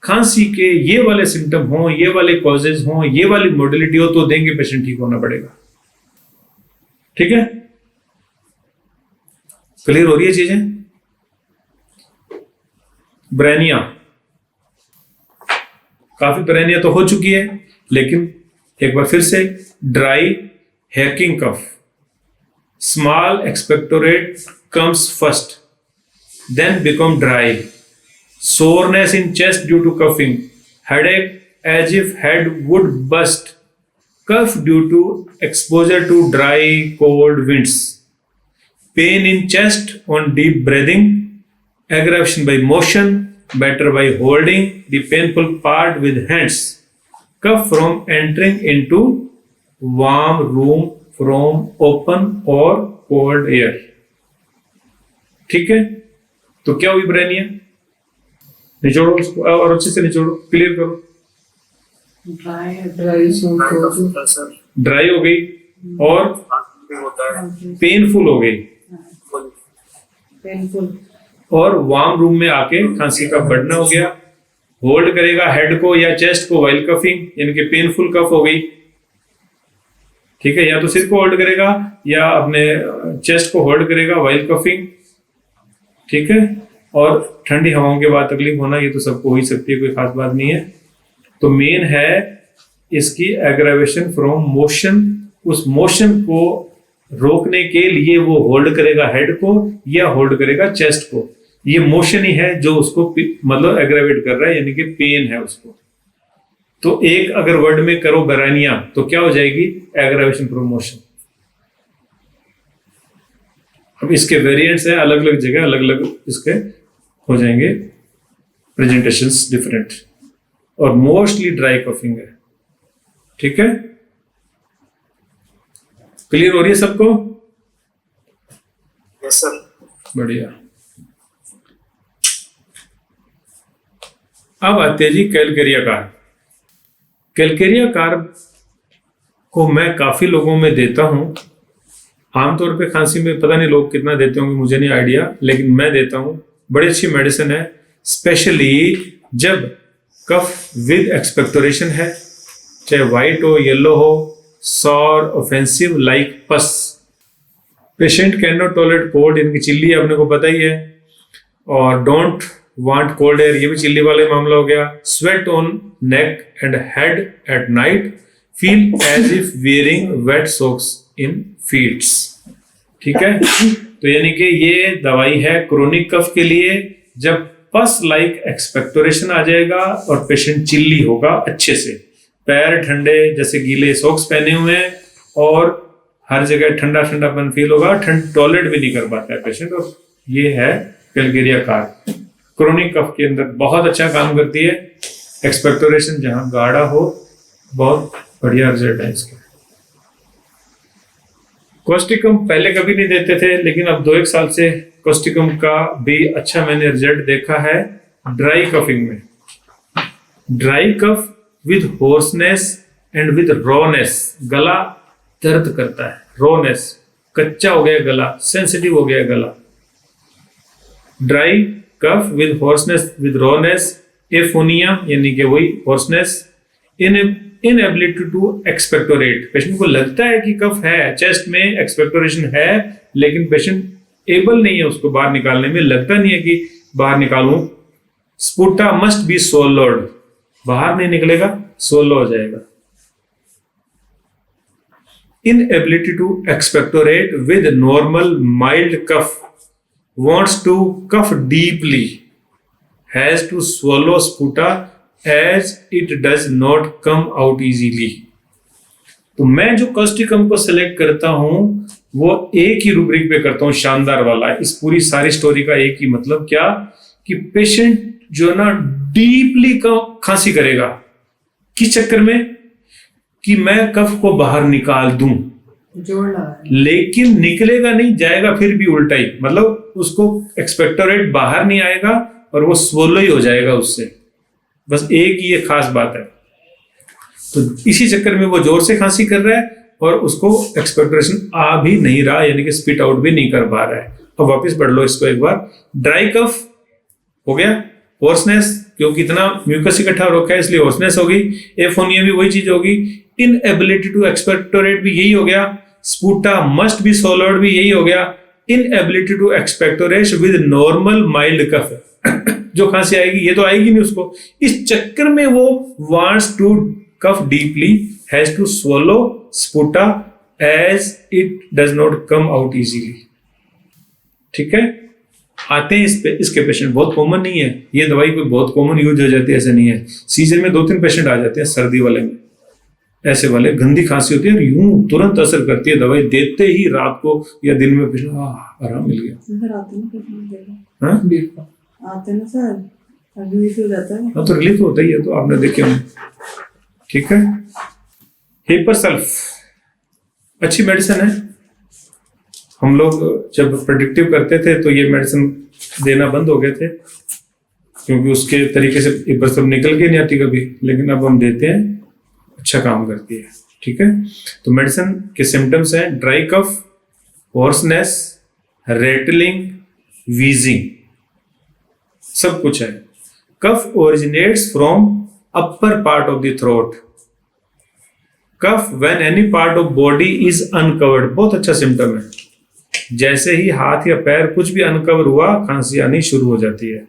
खांसी के ये वाले सिम्टम हो, ये वाले कॉजेज हो, ये वाली मोडिलिटी हो तो देंगे, पेशेंट ठीक होना पड़ेगा। ठीक है, क्लियर हो रही है चीजें? ब्रेनिया, काफी ब्रेनिया तो हो चुकी है, लेकिन एक बार फिर से, dry hacking cough, small expectorate comes first, then become dry, soreness in chest due to coughing, headache as if head would burst, cough due to exposure to dry cold winds, pain in chest on deep breathing, aggravation by motion, better by holding the painful part with hands, cough from entering into warm room from open or cold air। ठीक है, तो क्या हुई ब्रेनिया? निचोड़ो उसको और अच्छे से निचोड़ो, clear करो। ड्राई हो गई और पेनफुल हो गई और वार्म रूम में आके खांसी का बढ़ना हो गया। होल्ड करेगा हेड को या चेस्ट को वाइल कफिंग, यानी कि पेनफुल कफ हो गई। ठीक है, या तो सिर को होल्ड करेगा या अपने चेस्ट को होल्ड करेगा वाइल कफिंग। ठीक है, और ठंडी हवाओं के बाद तकलीफ होना, ये तो सबको हो ही सकती है, कोई खास बात नहीं है। तो मेन है इसकी एग्रावेशन फ्रॉम मोशन, उस मोशन को रोकने के लिए वो होल्ड करेगा हेड को या होल्ड करेगा चेस्ट को। ये मोशन ही है जो उसको मतलब एग्रावेट कर रहा है, यानी कि पेन है उसको। तो एक अगर वर्ड में करो ब्रेनिया तो क्या हो जाएगी? Aggravation from motion. अब इसके वेरिएंट्स हैं, अलग अलग जगह अलग अलग इसके हो जाएंगे प्रेजेंटेशंस डिफरेंट, और मोस्टली ड्राई कफिंग है। ठीक है, क्लियर हो रही है सबको? Yes sir. बढ़िया। अब आते हैं जी कैलकेरिया कार्ब। कैलकेरिया कार्ब को मैं काफी लोगों में देता हूं। आमतौर पे खांसी में पता नहीं लोग कितना देते होंगे, मुझे नहीं आइडिया, लेकिन मैं देता हूं। बड़ी अच्छी मेडिसिन है, स्पेशली जब कफ विद एक्सपेक्टोरेशन है, चाहे व्हाइट हो, येलो हो, सॉर, ऑफेंसिव लाइक पस। Patient can not tolerate cold, इनकी चिल्ली आपने को पता ही है, और डोंट वांट कोल्ड एयर, ये भी चिल्ली वाले मामला हो गया। Sweat on neck and head at night, feel as if wearing wet socks in feets. ठीक है, तो यानी कि ये दवाई है क्रोनिक कफ के लिए, जब पस लाइक एक्सपेक्टोरेशन आ जाएगा और पेशेंट चिल्ली होगा अच्छे से, पैर ठंडे जैसे गीले सॉक्स पहने हुए हैं और हर जगह ठंडा ठंडापन फील होगा, ठंड टॉलरेट भी नहीं कर पाता है पेशेंट। और ये है कैलकेरिया कार्ब, क्रोनिक कफ के अंदर बहुत अच्छा काम करती है। एक्सपेक्टोरेशन जहां गाढ़ा हो, बहुत बढ़िया रिजल्ट है इसका। कोस्टिकम पहले कभी नहीं देते थे, लेकिन अब 2-1 साल से कोस्टिकम का भी अच्छा मैंने रिजल्ट देखा है ड्राई कफिंग में। Dry cough with hoarseness and with rawness, गला दर्द करता है, रॉनेस, कच्चा हो गया गला, सेंसिटिव हो गया गला। Dry cough with hoarseness with rawness, aphonia यानी कि वही hoarseness, inability to expectorate, patient को लगता है कि कफ है, चेस्ट में एक्सपेक्टोरेशन है, लेकिन पेशेंट एबल नहीं है उसको बाहर निकालने में, लगता नहीं है कि बाहर निकालूं। स्पुटा मस्ट बी सोलोड, बाहर नहीं निकलेगा, सोलो हो जाएगा। inability to expectorate with normal mild cough, wants to cough deeply, has to swallow sputa as it does not come out easily. तो मैं जो कॉस्टिकम को सिलेक्ट करता हूं वो एक ही रूब्रिक पे करता हूं, शानदार वाला। इस पूरी सारी स्टोरी का एक ही मतलब क्या कि पेशेंट जो ना डीपली खांसी करेगा, किस चक्कर में कि मैं कफ को बाहर निकाल दूं, जोड़ लगा है। लेकिन निकलेगा नहीं, जाएगा फिर भी उल्टा ही, मतलब उसको एक्सपेक्टोरेट बाहर नहीं आएगा और वो स्वोलो ही हो जाएगा उससे। बस एक ही ये खास बात है। तो इसी चक्कर में वो जोर से खांसी कर रहा है और उसको एक्सपेक्टोरेशन आ भी नहीं रहा, यानी कि स्पिट आउट भी नहीं कर पा रहा है। अब वापस पढ़ लो इसको एक बार। ड्राई कफ हो गया, होर्सनेस क्योंकि इतना म्यूकस इकट्ठा हो रखा है इसलिए होर्सनेस होगी, एफोनिया भी वही चीज होगी, इनएबिलिटी टू एक्सपेक्टोरेट भी यही हो गया, स्पूटा मस्ट बी swallowed भी यही हो गया, inability to expectorate with normal mild cough जो खांसी आएगी ये तो आएगी नहीं उसको, इस चक्कर में वो wants to cough deeply, has to swallow sputa as it does not come out easily। ठीक है, आते हैं इस पे, इसके पेशेंट बहुत कॉमन नहीं है, ये दवाई कोई बहुत कॉमन यूज हो जाती है ऐसे नहीं है। सीजन में 2-3 पेशेंट आ जाते हैं सर्दी वाले में, ऐसे वाले गंदी खांसी होती है और यूं तुरंत असर करती है दवाई देते ही, रात को या दिन में पेशेंट आराम मिल गया। सर आते हैं ना पेशेंट देखो, हाँ आते हैं ना सर, अभी इशू हो जाता है। हाँ तो रिलीफ होता ही है, तो आपने देखे होंगे। ठीक है, हिपरसल्फ अच्छी मेडिसिन है। हम लोग जब प्रेडिक्टिव करते थे तो ये मेडिसिन देना बंद हो गए थे क्योंकि उसके तरीके से हिपरसल्फ निकल के नहीं आती कभी, लेकिन अब हम देते हैं, अच्छा काम करती है। ठीक है, तो मेडिसिन के सिम्टम्स हैं dry cough, hoarseness, rattling, wheezing, सब कुछ है। Cough originates from upper part of the throat. Cough when any part of body is uncovered, बहुत अच्छा सिम्टम है। जैसे ही हाथ या पैर कुछ भी अनकवर हुआ खांसी आनी शुरू हो जाती है।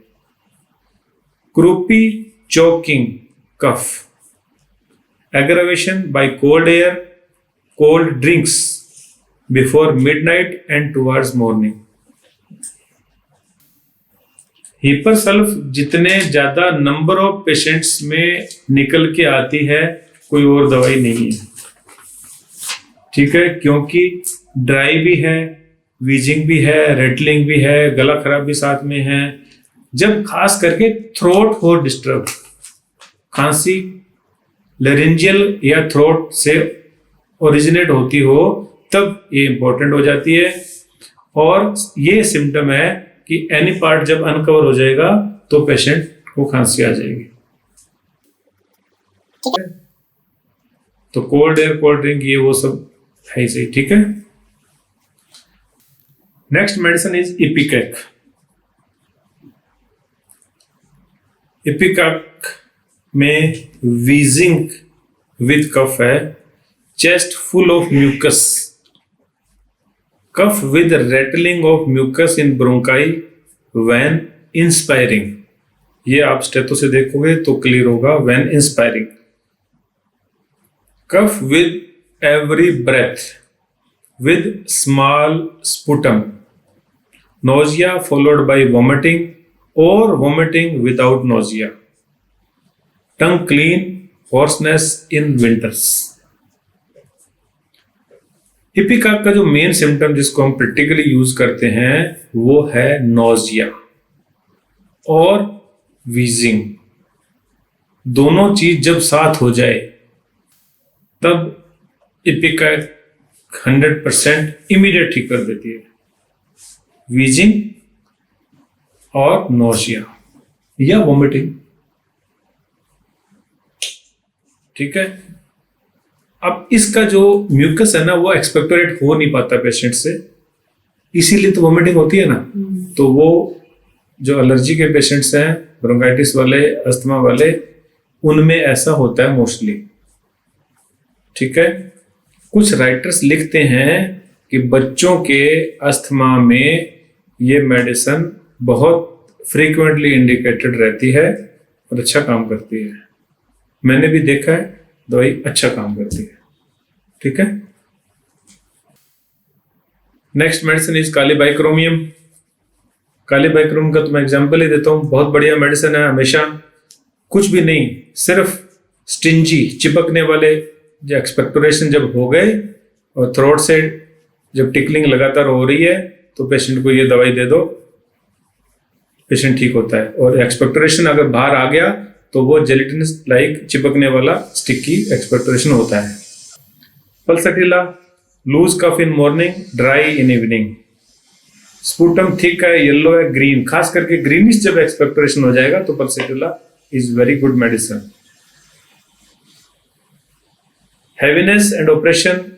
Croupy choking cough, aggravation by cold air, cold drinks before midnight and towards morning. Hepar sulph जितने ज्यादा नंबर ऑफ पेशेंट्स में निकल के आती है कोई और दवाई नहीं है। ठीक है, क्योंकि ड्राई भी है, वीजिंग भी है, रेटलिंग भी है, गला खराब भी साथ में है। जब खास करके थ्रोट हो डिस्टर्ब, खांसी लेरिंजियल या थ्रोट से ओरिजिनेट होती हो तब ये इंपॉर्टेंट हो जाती है। और ये सिम्टम है कि एनी पार्ट जब अनकवर हो जाएगा तो पेशेंट को खांसी आ जाएगी। तो कोल्ड एयर, कोल्ड ड्रिंक, ये वो सब है ही सही। ठीक है, next medicine is ipecac. Ipecac में वीजिंग विद कफ है, chest full of mucus, cough with rattling of mucus in bronchi when inspiring. ये आप स्टेथो से देखोगे तो क्लियर होगा, when inspiring. Cough with every breath with small sputum, nausea followed by vomiting or vomiting without nausea, tongue clean, hoarseness in winters। इपिकैक का जो main symptom जिसको हम प्रैक्टिकली यूज करते हैं वो है नोजिया और वीजिंग। दोनों चीज जब साथ हो जाए तब इपिकैक 100% इमीडिएट ठीक कर देती है, वीजिंग और नोशिया या वोमिटिंग। ठीक है, अब इसका जो म्यूकस है ना वो एक्सपेक्टोरेट हो नहीं पाता पेशेंट से, इसीलिए तो वोमिटिंग होती है ना। तो वो जो एलर्जी के पेशेंट्स हैं, ब्रोंकाइटिस वाले, अस्थमा वाले, उनमें ऐसा होता है मोस्टली। ठीक है, कुछ राइटर्स लिखते हैं कि बच्चों के अस्थमा में ये मेडिसिन बहुत फ्रीक्वेंटली इंडिकेटेड रहती है और अच्छा काम करती है। मैंने भी देखा है, दवाई अच्छा काम करती है। ठीक है, नेक्स्ट मेडिसिन इज कालीबाइक्रोमियम। कालीबाइक्रोम का तो मैं एग्जांपल ही देता हूँ, बहुत बढ़िया मेडिसिन है। हमेशा कुछ भी नहीं, सिर्फ स्टिंजी चिपकने वाले जो एक्सपेक्टोरेशन जब हो गए और थ्रोट से जब टिकलिंग लगातार हो रही है तो पेशेंट को ये दवाई दे दो, पेशेंट ठीक होता है। और एक्सपेक्टोरेशन अगर बाहर आ गया तो वो जेलेटिनस लाइक चिपकने वाला स्टिकी एक्सपेक्टोरेशन होता है। Pulsatilla, loose cough in morning, dry in evening. Sputum thick है, येलो है, ग्रीन, खास करके ग्रीनिश जब एक्सपेक्टोरेशन हो जाएगा तो pulsatilla is very good medicine. Heaviness and operation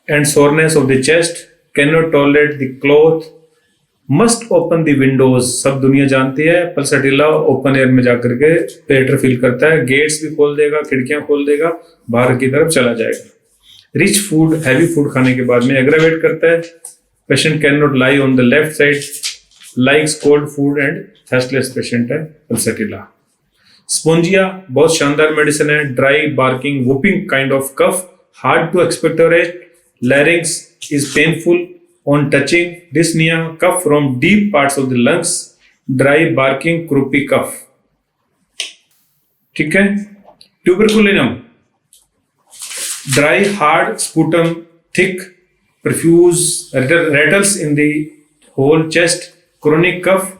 and soreness of the chest, cannot tolerate the cloth, must open the windows। सब दुनिया जानती है पल्सटिला ओपन एयर में जाकर के पेट रिफिल करता है, गेट्स भी खोल देगा, खिड़कियां खोल देगा, बाहर की तरफ चला जाएगा। रिच फूड, हैवी फूड खाने के बाद में एग्रावेट करता है। Patient can not lie on the left side, likes cold food and thirstless patient है पल्सटिला। स्पोंजिया बहुत शानदार मेडिसिन है। Dry barking whooping kind of cough, hard to expectorate, larynx is painful on touching, dyspnea, cough from deep parts of the lungs, dry barking, croupy cough। ठीक है। Tuberculinum, dry hard sputum, thick profuse rattles in the whole chest, chronic cough,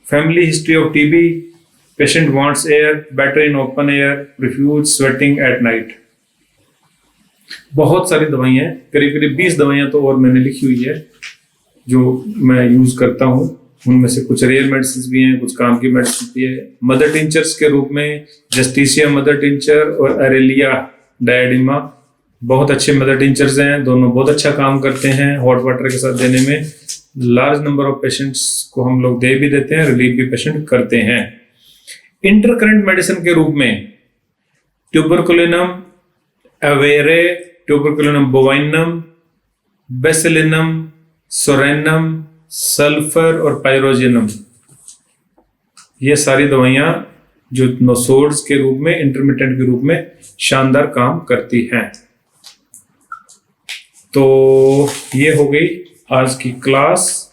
family history of TB, patient wants air, better in open air, profuse sweating at night। बहुत सारी दवाइयाँ, करीब करीब 20 दवाइयाँ तो और मैंने लिखी हुई है जो मैं यूज करता हूँ। उनमें से कुछ रेयर मेडिसिन भी हैं, कुछ काम की मेडिसिन भी है। मदर टिंचर्स के रूप में जस्टिसिया मदर टिंचर और अरेलिया डायडिमा बहुत अच्छे मदर टिंचर्स हैं, दोनों बहुत अच्छा काम करते हैं हॉट वाटर के साथ देने में। लार्ज नंबर ऑफ पेशेंट्स को हम लोग दे भी देते हैं, रिलीव भी पेशेंट करते हैं। इंटरकरेंट मेडिसिन के रूप में ट्यूबरकुलिनम एवेरे, ट्यूबरकुलिनम बोवाइनम, बेसिलिनम, सोरेनम, सल्फर और पायरोजिनम, ये सारी दवाइयां जो नोसोड्स के रूप में, इंटरमिटेंट के रूप में शानदार काम करती हैं। तो ये हो गई आज की क्लास।